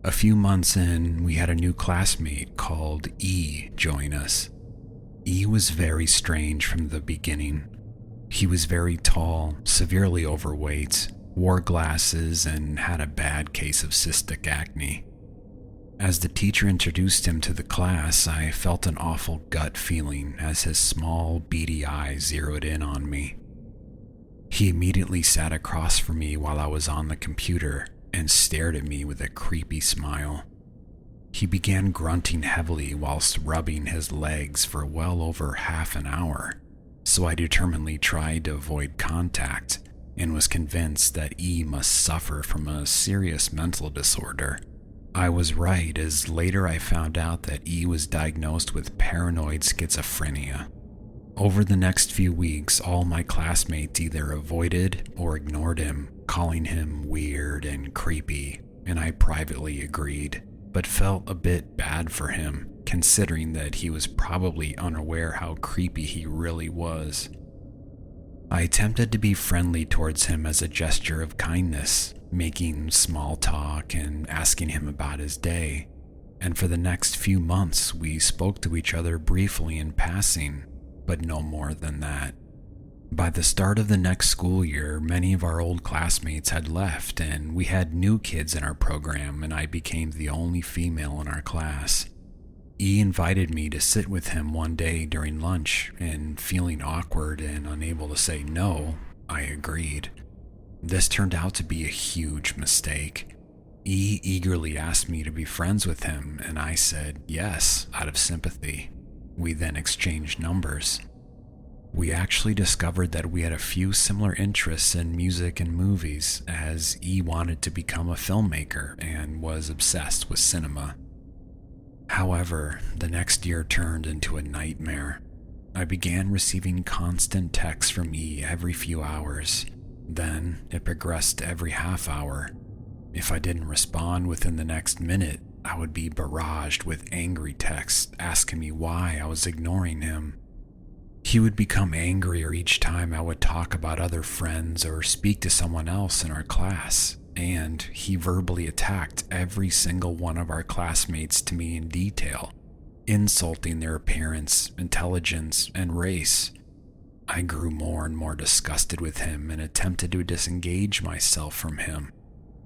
A few months in, we had a new classmate called E join us. E was very strange from the beginning. He was very tall, severely overweight, wore glasses, and had a bad case of cystic acne. As the teacher introduced him to the class, I felt an awful gut feeling as his small, beady eyes zeroed in on me. He immediately sat across from me while I was on the computer and stared at me with a creepy smile. He began grunting heavily whilst rubbing his legs for well over half an hour, so I determinedly tried to avoid contact and was convinced that E must suffer from a serious mental disorder. I was right, as later I found out that E was diagnosed with paranoid schizophrenia. Over the next few weeks, all my classmates either avoided or ignored him, calling him weird and creepy, and I privately agreed, but felt a bit bad for him, considering that he was probably unaware how creepy he really was. I attempted to be friendly towards him as a gesture of kindness, making small talk and asking him about his day, and for the next few months we spoke to each other briefly in passing, but no more than that. By the start of the next school year, many of our old classmates had left, and we had new kids in our program, and I became the only female in our class. E invited me to sit with him one day during lunch, and feeling awkward and unable to say no, I agreed. This turned out to be a huge mistake. E eagerly asked me to be friends with him, and I said yes, out of sympathy. We then exchanged numbers. We actually discovered that we had a few similar interests in music and movies, as E wanted to become a filmmaker and was obsessed with cinema. However, the next year turned into a nightmare. I began receiving constant texts from E every few hours. Then it progressed to every half hour. If I didn't respond within the next minute, I would be barraged with angry texts asking me why I was ignoring him. He would become angrier each time I would talk about other friends or speak to someone else in our class, and he verbally attacked every single one of our classmates to me in detail, insulting their appearance, intelligence, and race. I grew more and more disgusted with him and attempted to disengage myself from him,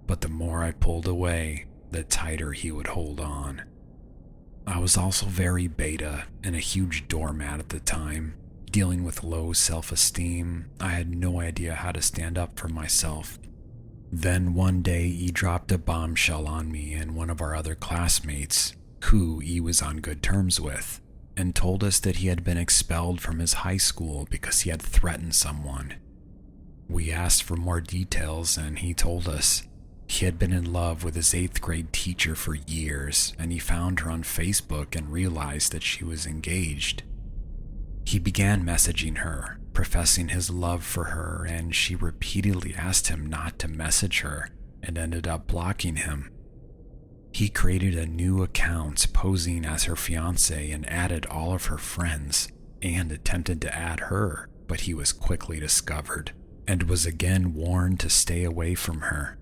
but the more I pulled away, the tighter he would hold on. I was also very beta and a huge doormat at the time. Dealing with low self-esteem, I had no idea how to stand up for myself. Then one day he dropped a bombshell on me and one of our other classmates, who he was on good terms with, and told us that he had been expelled from his high school because he had threatened someone. We asked for more details and he told us he had been in love with his 8th grade teacher for years, and he found her on Facebook and realized that she was engaged. He began messaging her, professing his love for her, and she repeatedly asked him not to message her and ended up blocking him. He created a new account posing as her fiance and added all of her friends and attempted to add her, but he was quickly discovered and was again warned to stay away from her.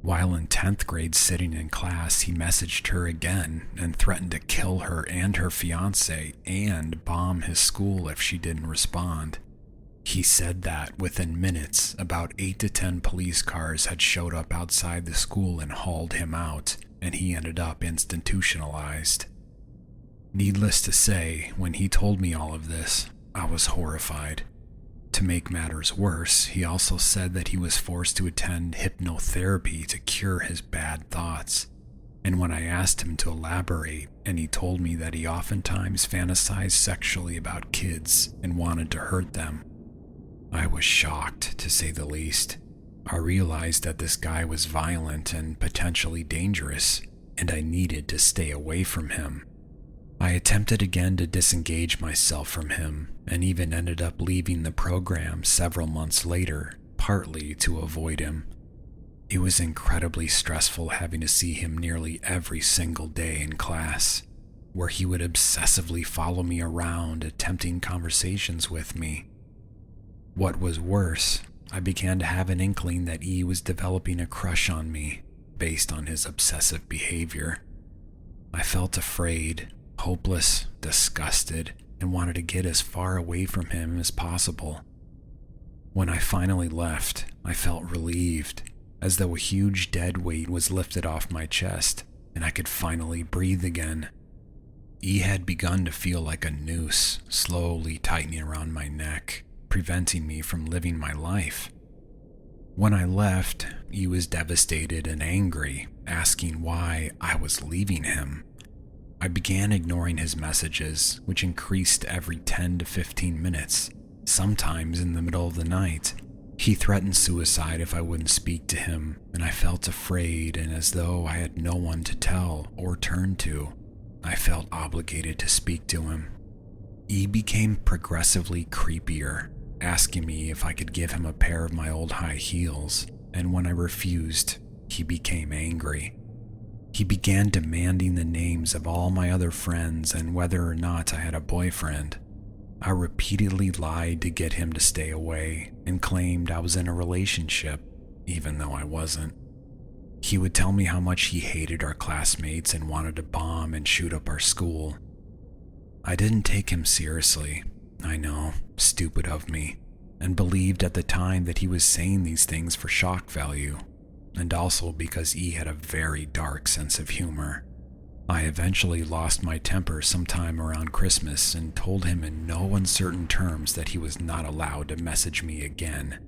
While in 10th grade sitting in class, he messaged her again and threatened to kill her and her fiance and bomb his school if she didn't respond. He said that within minutes, about 8 to 10 police cars had showed up outside the school and hauled him out, and he ended up institutionalized. Needless to say, when he told me all of this, I was horrified. To make matters worse, he also said that he was forced to attend hypnotherapy to cure his bad thoughts. And when I asked him to elaborate, and he told me that he oftentimes fantasized sexually about kids and wanted to hurt them, I was shocked, to say the least. I realized that this guy was violent and potentially dangerous, and I needed to stay away from him. I attempted again to disengage myself from him, and even ended up leaving the program several months later, partly to avoid him. It was incredibly stressful having to see him nearly every single day in class, where he would obsessively follow me around, attempting conversations with me. What was worse, I began to have an inkling that he was developing a crush on me based on his obsessive behavior. I felt afraid, hopeless, disgusted, and wanted to get as far away from him as possible. When I finally left, I felt relieved, as though a huge dead weight was lifted off my chest and I could finally breathe again. He had begun to feel like a noose, slowly tightening around my neck, preventing me from living my life. When I left, he was devastated and angry, asking why I was leaving him. I began ignoring his messages, which increased every 10 to 15 minutes, sometimes in the middle of the night. He threatened suicide if I wouldn't speak to him, and I felt afraid and as though I had no one to tell or turn to. I felt obligated to speak to him. He became progressively creepier, asking me if I could give him a pair of my old high heels, and when I refused, he became angry. He began demanding the names of all my other friends and whether or not I had a boyfriend. I repeatedly lied to get him to stay away and claimed I was in a relationship, even though I wasn't. He would tell me how much he hated our classmates and wanted to bomb and shoot up our school. I didn't take him seriously, I know, stupid of me, and believed at the time that he was saying these things for shock value, and also because he had a very dark sense of humor. I eventually lost my temper sometime around Christmas and told him in no uncertain terms that he was not allowed to message me again.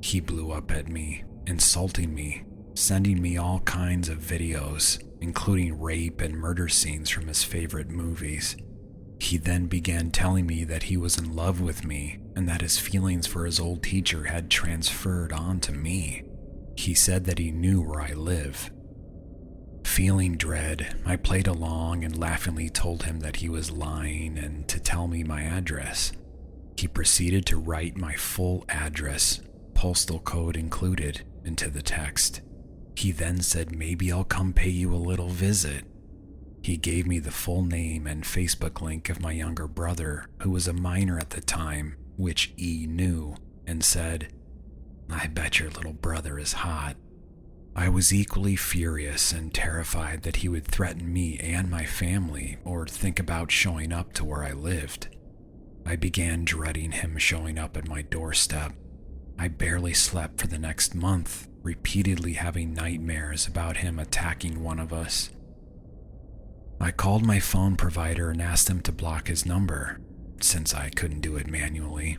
He blew up at me, insulting me, sending me all kinds of videos, including rape and murder scenes from his favorite movies. He then began telling me that he was in love with me and that his feelings for his old teacher had transferred onto me. He said that he knew where I live. Feeling dread, I played along and laughingly told him that he was lying and to tell me my address. He proceeded to write my full address, postal code included, into the text. He then said maybe I'll come pay you a little visit. He gave me the full name and Facebook link of my younger brother, who was a minor at the time, which E knew, and said, "I bet your little brother is hot." I was equally furious and terrified that he would threaten me and my family or think about showing up to where I lived. I began dreading him showing up at my doorstep. I barely slept for the next month, repeatedly having nightmares about him attacking one of us. I called my phone provider and asked him to block his number, since I couldn't do it manually.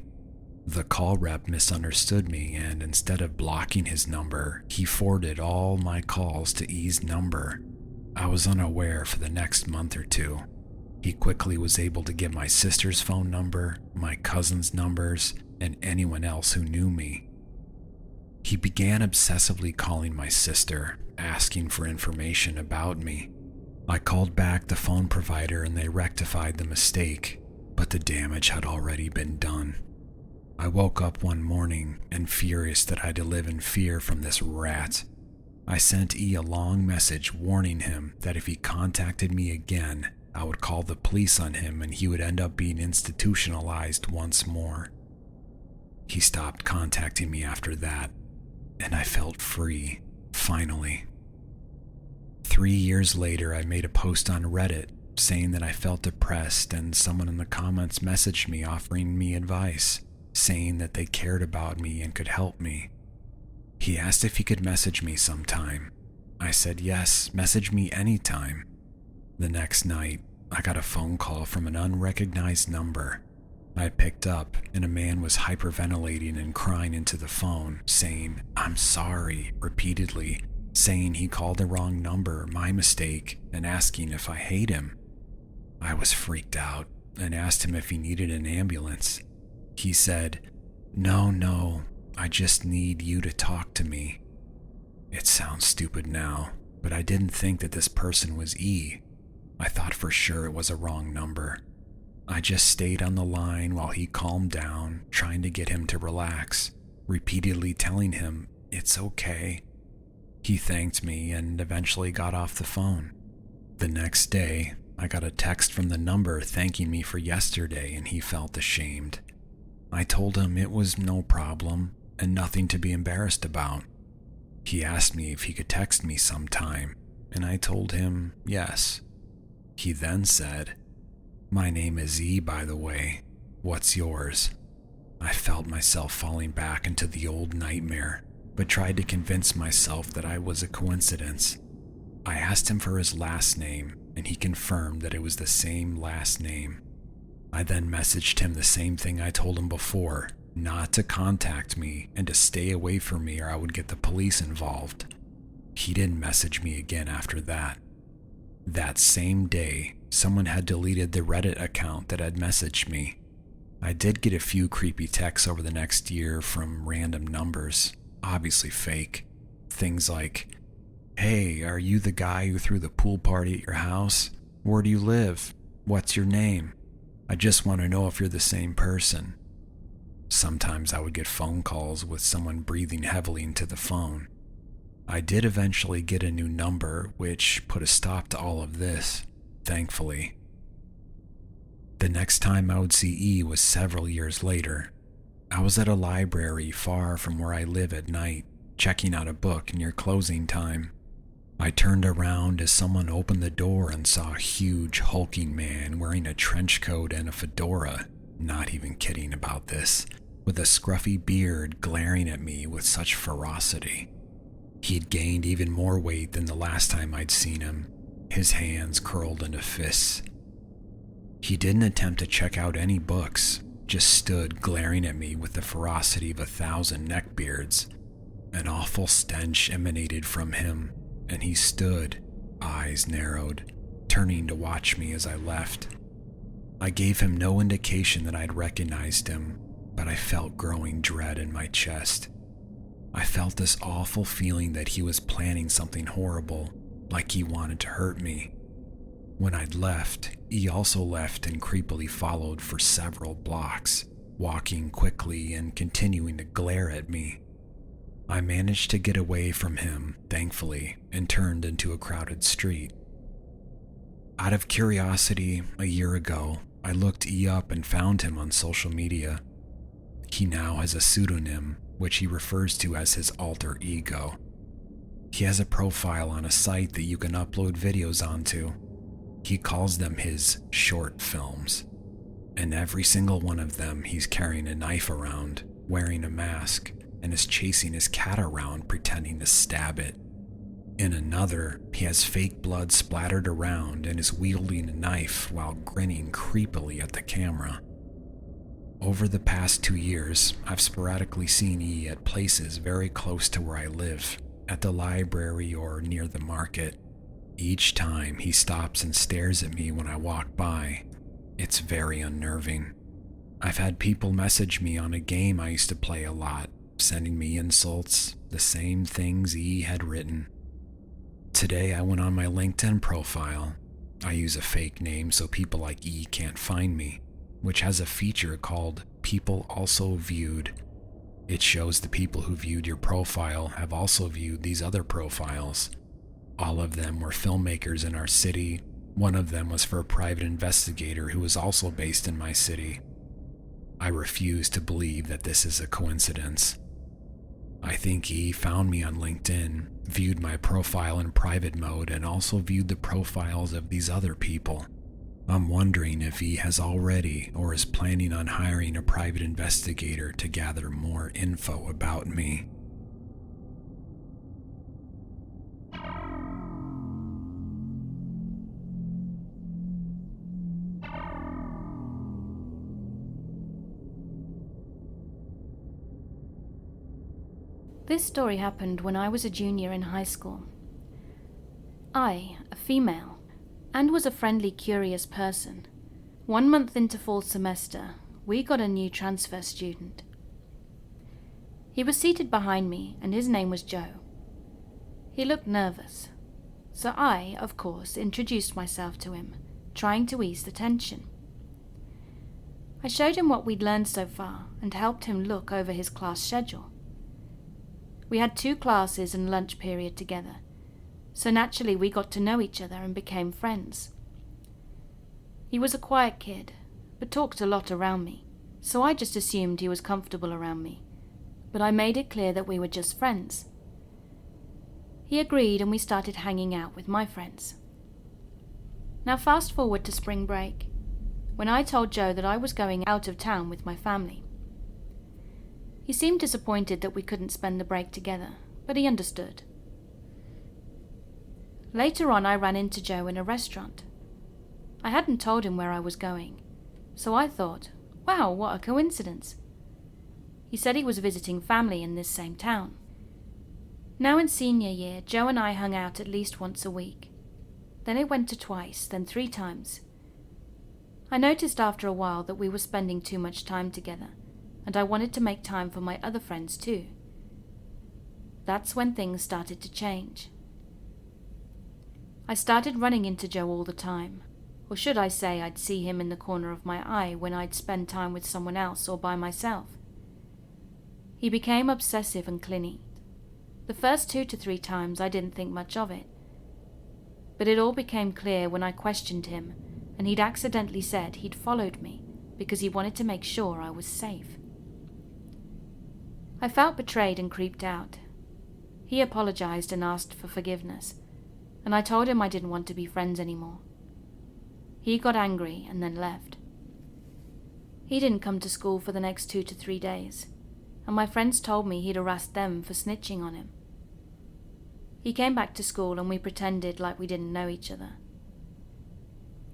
The call rep misunderstood me, and instead of blocking his number, he forwarded all my calls to E's number. I was unaware for the next month or two. He quickly was able to get my sister's phone number, my cousin's numbers, and anyone else who knew me. He began obsessively calling my sister, asking for information about me. I called back the phone provider and they rectified the mistake, but the damage had already been done. I woke up one morning and furious that I had to live in fear from this rat. I sent E a long message warning him that if he contacted me again, I would call the police on him and he would end up being institutionalized once more. He stopped contacting me after that, and I felt free, finally. 3 years later, I made a post on Reddit saying that I felt depressed, and someone in the comments messaged me offering me advice, saying that they cared about me and could help me. He asked if he could message me sometime. I said yes, message me anytime. The next night, I got a phone call from an unrecognized number. I picked up, and a man was hyperventilating and crying into the phone, saying, "I'm sorry," repeatedly, saying he called the wrong number, my mistake, and asking if I hate him. I was freaked out and asked him if he needed an ambulance. He said, No, I just need you to talk to me." It sounds stupid now, but I didn't think that this person was E. I thought for sure it was a wrong number. I just stayed on the line while he calmed down, trying to get him to relax, repeatedly telling him, "It's okay." He thanked me and eventually got off the phone. The next day, I got a text from the number thanking me for yesterday, and he felt ashamed. I told him it was no problem and nothing to be embarrassed about. He asked me if he could text me sometime, and I told him yes. He then said, "My name is E, by the way. What's yours?" I felt myself falling back into the old nightmare, but tried to convince myself that I was a coincidence. I asked him for his last name, and he confirmed that it was the same last name. I then messaged him the same thing I told him before, not to contact me and to stay away from me or I would get the police involved. He didn't message me again after that. That same day, someone had deleted the Reddit account that had messaged me. I did get a few creepy texts over the next year from random numbers, obviously fake. Things like, "Hey, are you the guy who threw the pool party at your house? Where do you live? What's your name? I just want to know if you're the same person." Sometimes I would get phone calls with someone breathing heavily into the phone. I did eventually get a new number, which put a stop to all of this, thankfully. The next time I would see E was several years later. I was at a library far from where I live at night, checking out a book near closing time. I turned around as someone opened the door and saw a huge, hulking man wearing a trench coat and a fedora, not even kidding about this, with a scruffy beard glaring at me with such ferocity. He'd gained even more weight than the last time I'd seen him, his hands curled into fists. He didn't attempt to check out any books, just stood glaring at me with the ferocity of 1,000 neckbeards. An awful stench emanated from him, and he stood, eyes narrowed, turning to watch me as I left. I gave him no indication that I'd recognized him, but I felt growing dread in my chest. I felt this awful feeling that he was planning something horrible, like he wanted to hurt me. When I'd left, he also left and creepily followed for several blocks, walking quickly and continuing to glare at me. I managed to get away from him, thankfully, and turned into a crowded street. Out of curiosity, a year ago, I looked E up and found him on social media. He now has a pseudonym, which he refers to as his alter ego. He has a profile on a site that you can upload videos onto. He calls them his short films. In every single one of them, he's carrying a knife around, wearing a mask, and is chasing his cat around pretending to stab it. In another, he has fake blood splattered around and is wielding a knife while grinning creepily at the camera. Over the past 2 years, I've sporadically seen E at places very close to where I live, at the library or near the market. Each time he stops and stares at me when I walk by. It's very unnerving. I've had people message me on a game I used to play a lot, sending me insults, the same things E had written. Today I went on my LinkedIn profile. I use a fake name so people like E can't find me, which has a feature called People Also Viewed. It shows the people who viewed your profile have also viewed these other profiles. All of them were filmmakers in our city. One of them was for a private investigator who was also based in my city. I refuse to believe that this is a coincidence. I think he found me on LinkedIn, viewed my profile in private mode, and also viewed the profiles of these other people. I'm wondering if he has already or is planning on hiring a private investigator to gather more info about me. This story happened when I was a junior in high school. I, a female, and was a friendly, curious person. 1 month into fall semester, we got a new transfer student. He was seated behind me, and his name was Joe. He looked nervous, so I, of course, introduced myself to him, trying to ease the tension. I showed him what we'd learned so far and helped him look over his class schedule. We had 2 classes and lunch period together, so naturally we got to know each other and became friends. He was a quiet kid, but talked a lot around me, so I just assumed he was comfortable around me, but I made it clear that we were just friends. He agreed and we started hanging out with my friends. Now fast forward to spring break, when I told Joe that I was going out of town with my family. He seemed disappointed that we couldn't spend the break together, but he understood. Later on, I ran into Joe in a restaurant. I hadn't told him where I was going, so I thought, wow, what a coincidence. He said he was visiting family in this same town. Now in senior year, Joe and I hung out at least once a week. Then it went to twice, then 3 times. I noticed after a while that we were spending too much time together, and I wanted to make time for my other friends too. That's when things started to change. I started running into Joe all the time, or should I say I'd see him in the corner of my eye when I'd spend time with someone else or by myself. He became obsessive and clingy. The first 2 to 3 times I didn't think much of it, but it all became clear when I questioned him, and he'd accidentally said he'd followed me because he wanted to make sure I was safe. I felt betrayed and creeped out. He apologized and asked for forgiveness, and I told him I didn't want to be friends anymore. He got angry and then left. He didn't come to school for the next 2 to 3 days, and my friends told me he'd harassed them for snitching on him. He came back to school and we pretended like we didn't know each other.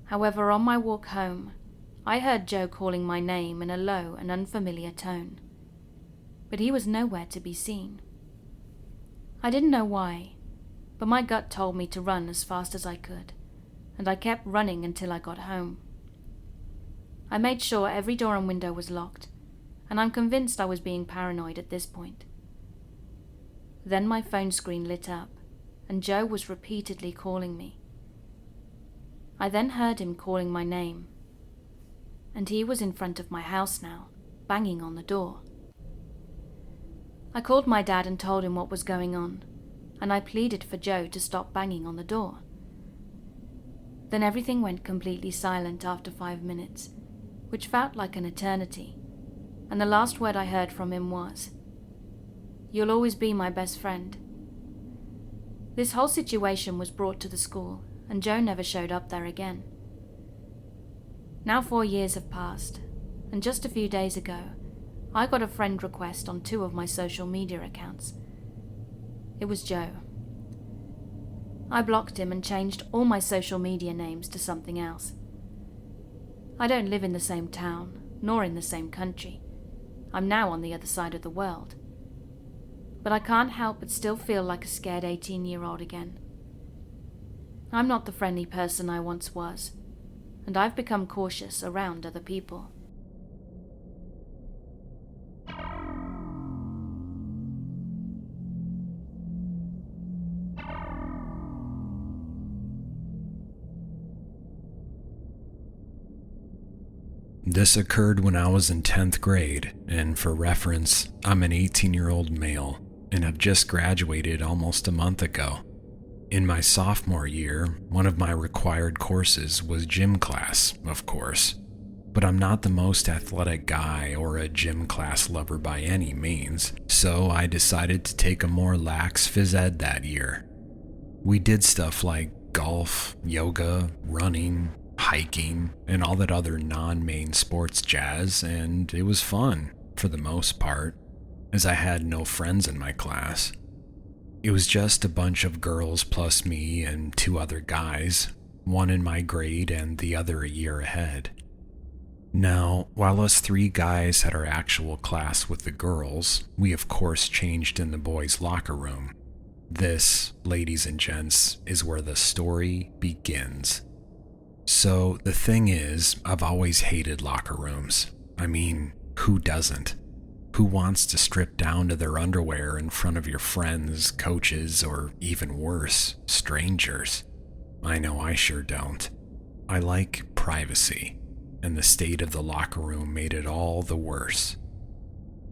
However, on my walk home, I heard Joe calling my name in a low and unfamiliar tone, but he was nowhere to be seen. I didn't know why, but my gut told me to run as fast as I could, and I kept running until I got home. I made sure every door and window was locked, and I'm convinced I was being paranoid at this point. Then my phone screen lit up, and Joe was repeatedly calling me. I then heard him calling my name, and he was in front of my house now, banging on the door. I called my dad and told him what was going on, and I pleaded for Joe to stop banging on the door. Then everything went completely silent after 5 minutes, which felt like an eternity, and the last word I heard from him was, "You'll always be my best friend." This whole situation was brought to the school, and Joe never showed up there again. Now 4 years have passed, and just a few days ago, I got a friend request on 2 of my social media accounts. It was Joe. I blocked him and changed all my social media names to something else. I don't live in the same town, nor in the same country. I'm now on the other side of the world. But I can't help but still feel like a scared 18-year-old again. I'm not the friendly person I once was, and I've become cautious around other people. This occurred when I was in 10th grade, and for reference, I'm an 18-year-old male and have just graduated almost a month ago. In my sophomore year, one of my required courses was gym class, of course, but I'm not the most athletic guy or a gym class lover by any means, so I decided to take a more lax phys ed that year. We did stuff like golf, yoga, running, hiking, and all that other non-main sports jazz, and it was fun, for the most part, as I had no friends in my class. It was just a bunch of girls plus me and 2 other guys, one in my grade and the other a year ahead. Now, while us 3 guys had our actual class with the girls, we of course changed in the boys' locker room. This, ladies and gents, is where the story begins. So, the thing is, I've always hated locker rooms. I mean, who doesn't? Who wants to strip down to their underwear in front of your friends, coaches, or even worse, strangers? I know I sure don't. I like privacy, and the state of the locker room made it all the worse.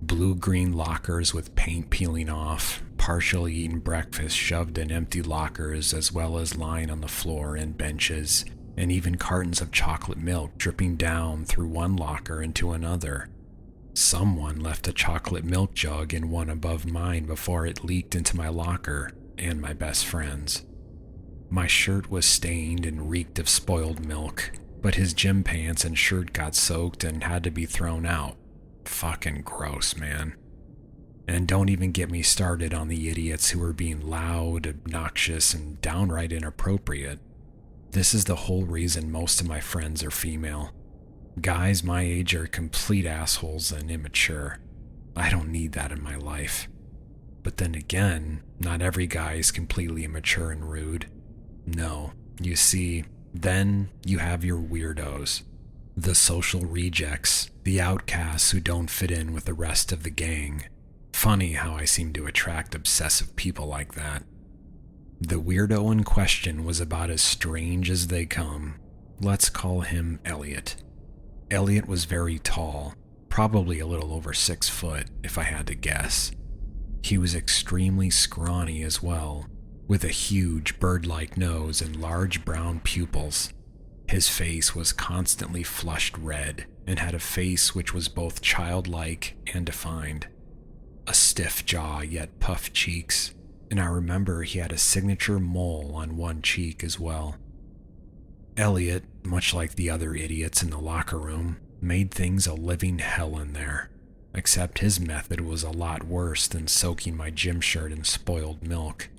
Blue-green lockers with paint peeling off, partially eaten breakfast shoved in empty lockers, as well as lying on the floor and benches, and even cartons of chocolate milk dripping down through one locker into another. Someone left a chocolate milk jug in one above mine before it leaked into my locker and my best friend's. My shirt was stained and reeked of spoiled milk, but his gym pants and shirt got soaked and had to be thrown out. Fucking gross, man. And don't even get me started on the idiots who were being loud, obnoxious, and downright inappropriate. This is the whole reason most of my friends are female. Guys my age are complete assholes and immature. I don't need that in my life. But then again, not every guy is completely immature and rude. No, you see, then you have your weirdos. The social rejects, the outcasts who don't fit in with the rest of the gang. Funny how I seem to attract obsessive people like that. The weirdo in question was about as strange as they come. Let's call him Elliot. Elliot was very tall, probably a little over 6 foot, if I had to guess. He was extremely scrawny as well, with a huge bird-like nose and large brown pupils. His face was constantly flushed red and had a face which was both childlike and defined. A stiff jaw yet puffed cheeks, and I remember he had a signature mole on one cheek as well. Elliot, much like the other idiots in the locker room, made things a living hell in there, except his method was a lot worse than soaking my gym shirt in spoiled milk.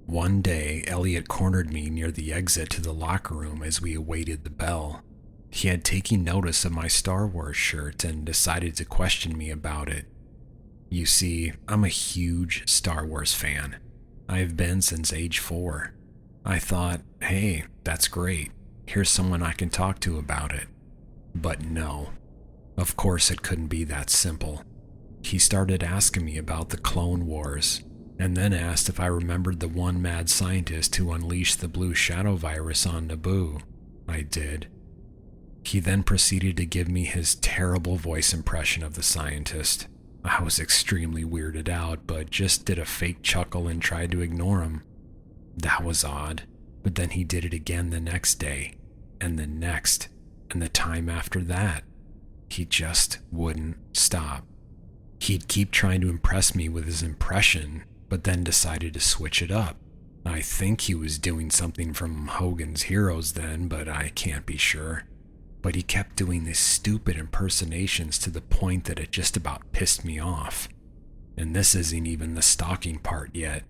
One day, Elliot cornered me near the exit to the locker room as we awaited the bell. He had taken notice of my Star Wars shirt and decided to question me about it. You see, I'm a huge Star Wars fan. I have been since age 4. I thought, hey, that's great. Here's someone I can talk to about it. But no. Of course it couldn't be that simple. He started asking me about the Clone Wars, and then asked if I remembered the one mad scientist who unleashed the blue shadow virus on Naboo. I did. He then proceeded to give me his terrible voice impression of the scientist. I was extremely weirded out, but just did a fake chuckle and tried to ignore him. That was odd, but then he did it again the next day, and the next, and the time after that. He just wouldn't stop. He'd keep trying to impress me with his impression, but then decided to switch it up. I think he was doing something from Hogan's Heroes then, but I can't be sure. But he kept doing these stupid impersonations to the point that it just about pissed me off. And this isn't even the stalking part yet.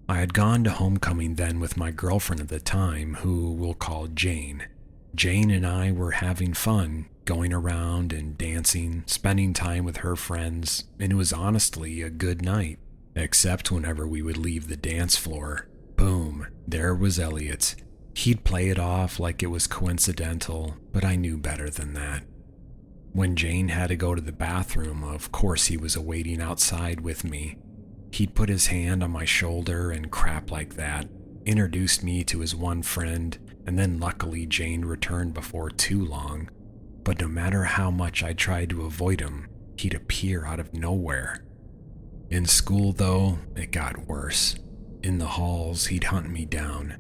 I had gone to homecoming then with my girlfriend at the time, who we'll call Jane. Jane and I were having fun, going around and dancing, spending time with her friends, and it was honestly a good night. Except whenever we would leave the dance floor, boom, there was Elliot. He'd play it off like it was coincidental, but I knew better than that. When Jane had to go to the bathroom, of course he was awaiting outside with me. He'd put his hand on my shoulder and crap like that, introduced me to his one friend, and then luckily Jane returned before too long. But no matter how much I tried to avoid him, he'd appear out of nowhere. In school, though, it got worse. In the halls, he'd hunt me down.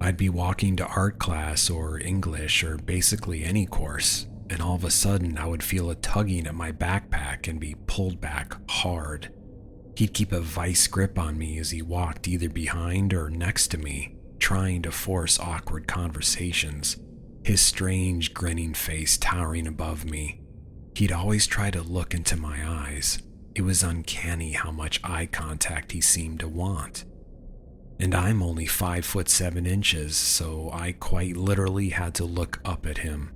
I'd be walking to art class or English or basically any course, and all of a sudden I would feel a tugging at my backpack and be pulled back hard. He'd keep a vice grip on me as he walked either behind or next to me, trying to force awkward conversations, his strange grinning face towering above me. He'd always try to look into my eyes. It was uncanny how much eye contact he seemed to want. And I'm only 5'7", so I quite literally had to look up at him.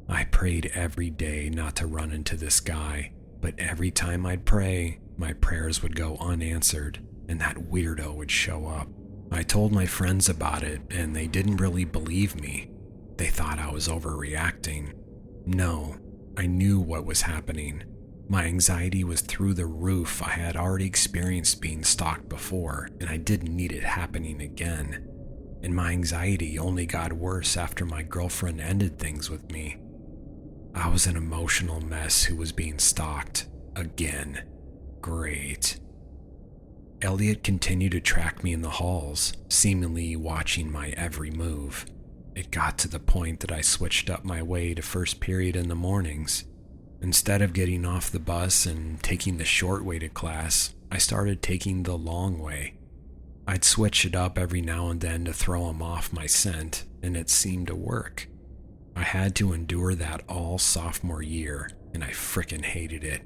I prayed every day not to run into this guy, but every time I'd pray, my prayers would go unanswered, and that weirdo would show up. I told my friends about it, and they didn't really believe me. They thought I was overreacting. No, I knew what was happening. My anxiety was through the roof. I had already experienced being stalked before, and I didn't need it happening again. And my anxiety only got worse after my girlfriend ended things with me. I was an emotional mess who was being stalked again. Great. Elliot continued to track me in the halls, seemingly watching my every move. It got to the point that I switched up my way to first period in the mornings. Instead of getting off the bus and taking the short way to class, I started taking the long way. I'd switch it up every now and then to throw him off my scent, and it seemed to work. I had to endure that all sophomore year, and I frickin' hated it.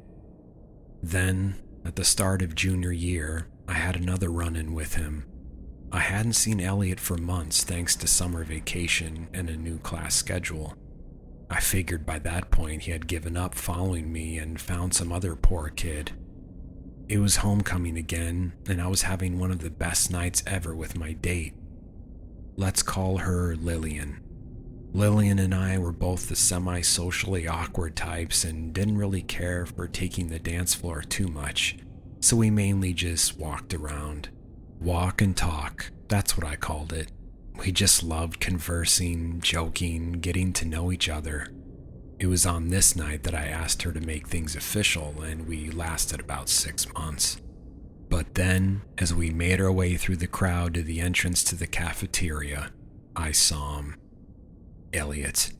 Then, at the start of junior year, I had another run-in with him. I hadn't seen Elliot for months thanks to summer vacation and a new class schedule. I figured by that point he had given up following me and found some other poor kid. It was homecoming again, and I was having one of the best nights ever with my date. Let's call her Lillian. Lillian and I were both the semi-socially awkward types and didn't really care for taking the dance floor too much, so we mainly just walked around. Walk and talk, that's what I called it. We just loved conversing, joking, getting to know each other. It was on this night that I asked her to make things official, and we lasted about 6 months. But then, as we made our way through the crowd to the entrance to the cafeteria, I saw him. Elliot.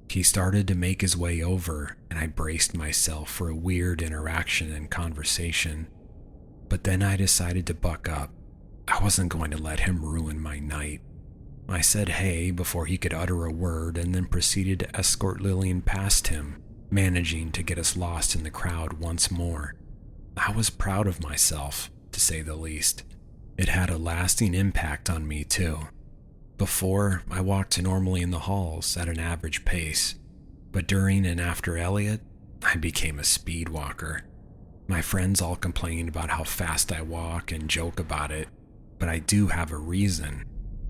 He started to make his way over, and I braced myself for a weird interaction and conversation. But then I decided to buck up. I wasn't going to let him ruin my night. I said hey before he could utter a word and then proceeded to escort Lillian past him, managing to get us lost in the crowd once more. I was proud of myself, to say the least. It had a lasting impact on me too. Before, I walked normally in the halls at an average pace, but during and after Elliot, I became a speed walker. My friends all complained about how fast I walk and joke about it, but I do have a reason.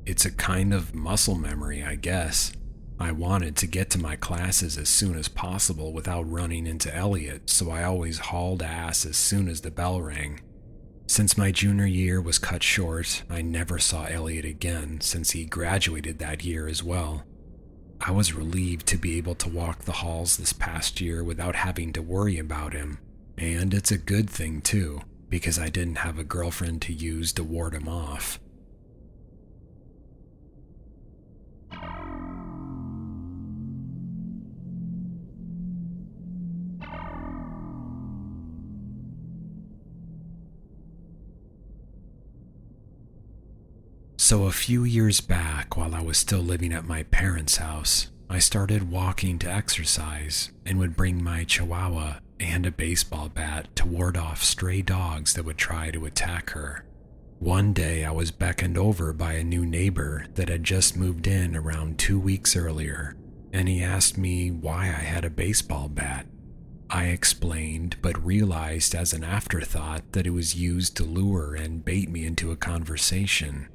It's a kind of muscle memory, I guess. I wanted to get to my classes as soon as possible without running into Elliot, so I always hauled ass as soon as the bell rang. Since my junior year was cut short, I never saw Elliot again since he graduated that year as well. I was relieved to be able to walk the halls this past year without having to worry about him, And it's a good thing too, because I didn't have a girlfriend to use to ward him off. So a few years back, while I was still living at my parents' house, I started walking to exercise and would bring my chihuahua and a baseball bat to ward off stray dogs that would try to attack her. One day I was beckoned over by a new neighbor that had just moved in around 2 weeks earlier, and he asked me why I had a baseball bat. I explained, but realized as an afterthought that it was used to lure and bait me into a conversation.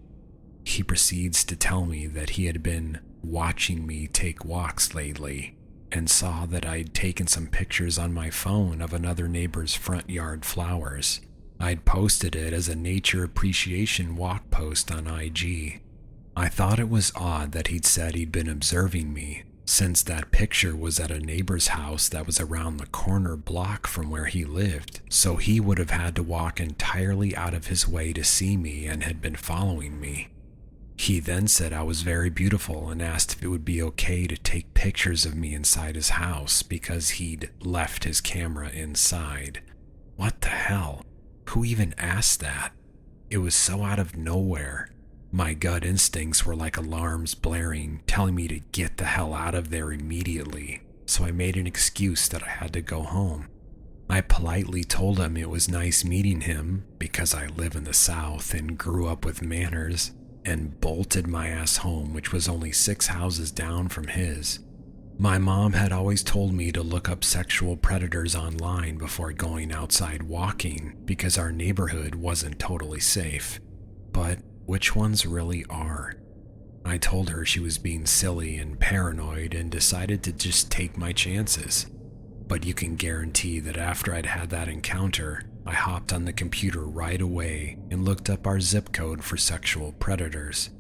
He proceeds to tell me that he had been watching me take walks lately and saw that I'd taken some pictures on my phone of another neighbor's front yard flowers. I'd posted it as a nature appreciation walk post on IG. I thought it was odd that he'd said he'd been observing me, since that picture was at a neighbor's house that was around the corner block from where he lived, so he would have had to walk entirely out of his way to see me and had been following me. He then said I was very beautiful and asked if it would be okay to take pictures of me inside his house because he'd left his camera inside. What the hell? Who even asked that? It was so out of nowhere. My gut instincts were like alarms blaring, telling me to get the hell out of there immediately, so I made an excuse that I had to go home. I politely told him it was nice meeting him because I live in the South and grew up with manners, and bolted my ass home, which was only 6 houses down from his. My mom had always told me to look up sexual predators online before going outside walking because our neighborhood wasn't totally safe. But which ones really are? I told her she was being silly and paranoid and decided to just take my chances. But you can guarantee that after I'd had that encounter, I hopped on the computer right away and looked up our zip code for sexual predators.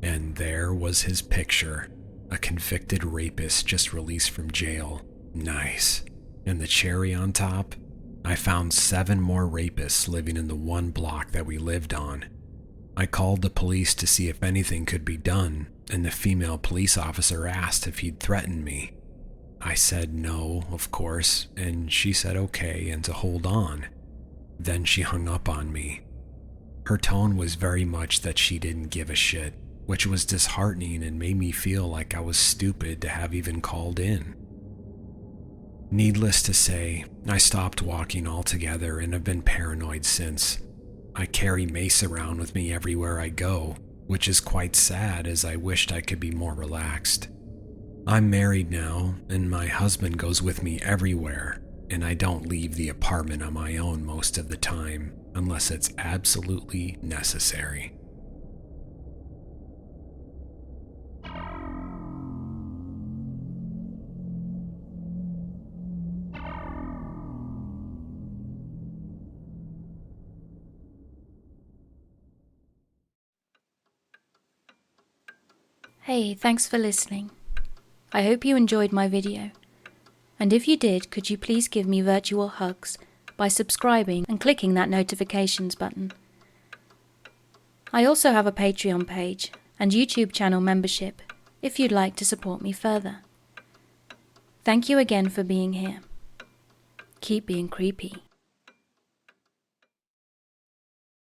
And there was his picture, a convicted rapist just released from jail. Nice. And the cherry on top? I found 7 more rapists living in the one block that we lived on. I called the police to see if anything could be done, and the female police officer asked if he'd threatened me. I said no, of course, and she said okay and to hold on. Then she hung up on me. Her tone was very much that she didn't give a shit, which was disheartening and made me feel like I was stupid to have even called in. Needless to say, I stopped walking altogether and have been paranoid since. I carry mace around with me everywhere I go, which is quite sad as I wished I could be more relaxed. I'm married now, and my husband goes with me everywhere, and I don't leave the apartment on my own most of the time unless it's absolutely necessary. Hey, thanks for listening. I hope you enjoyed my video. And if you did, could you please give me virtual hugs by subscribing and clicking that notifications button. I also have a Patreon page and YouTube channel membership if you'd like to support me further. Thank you again for being here. Keep being creepy.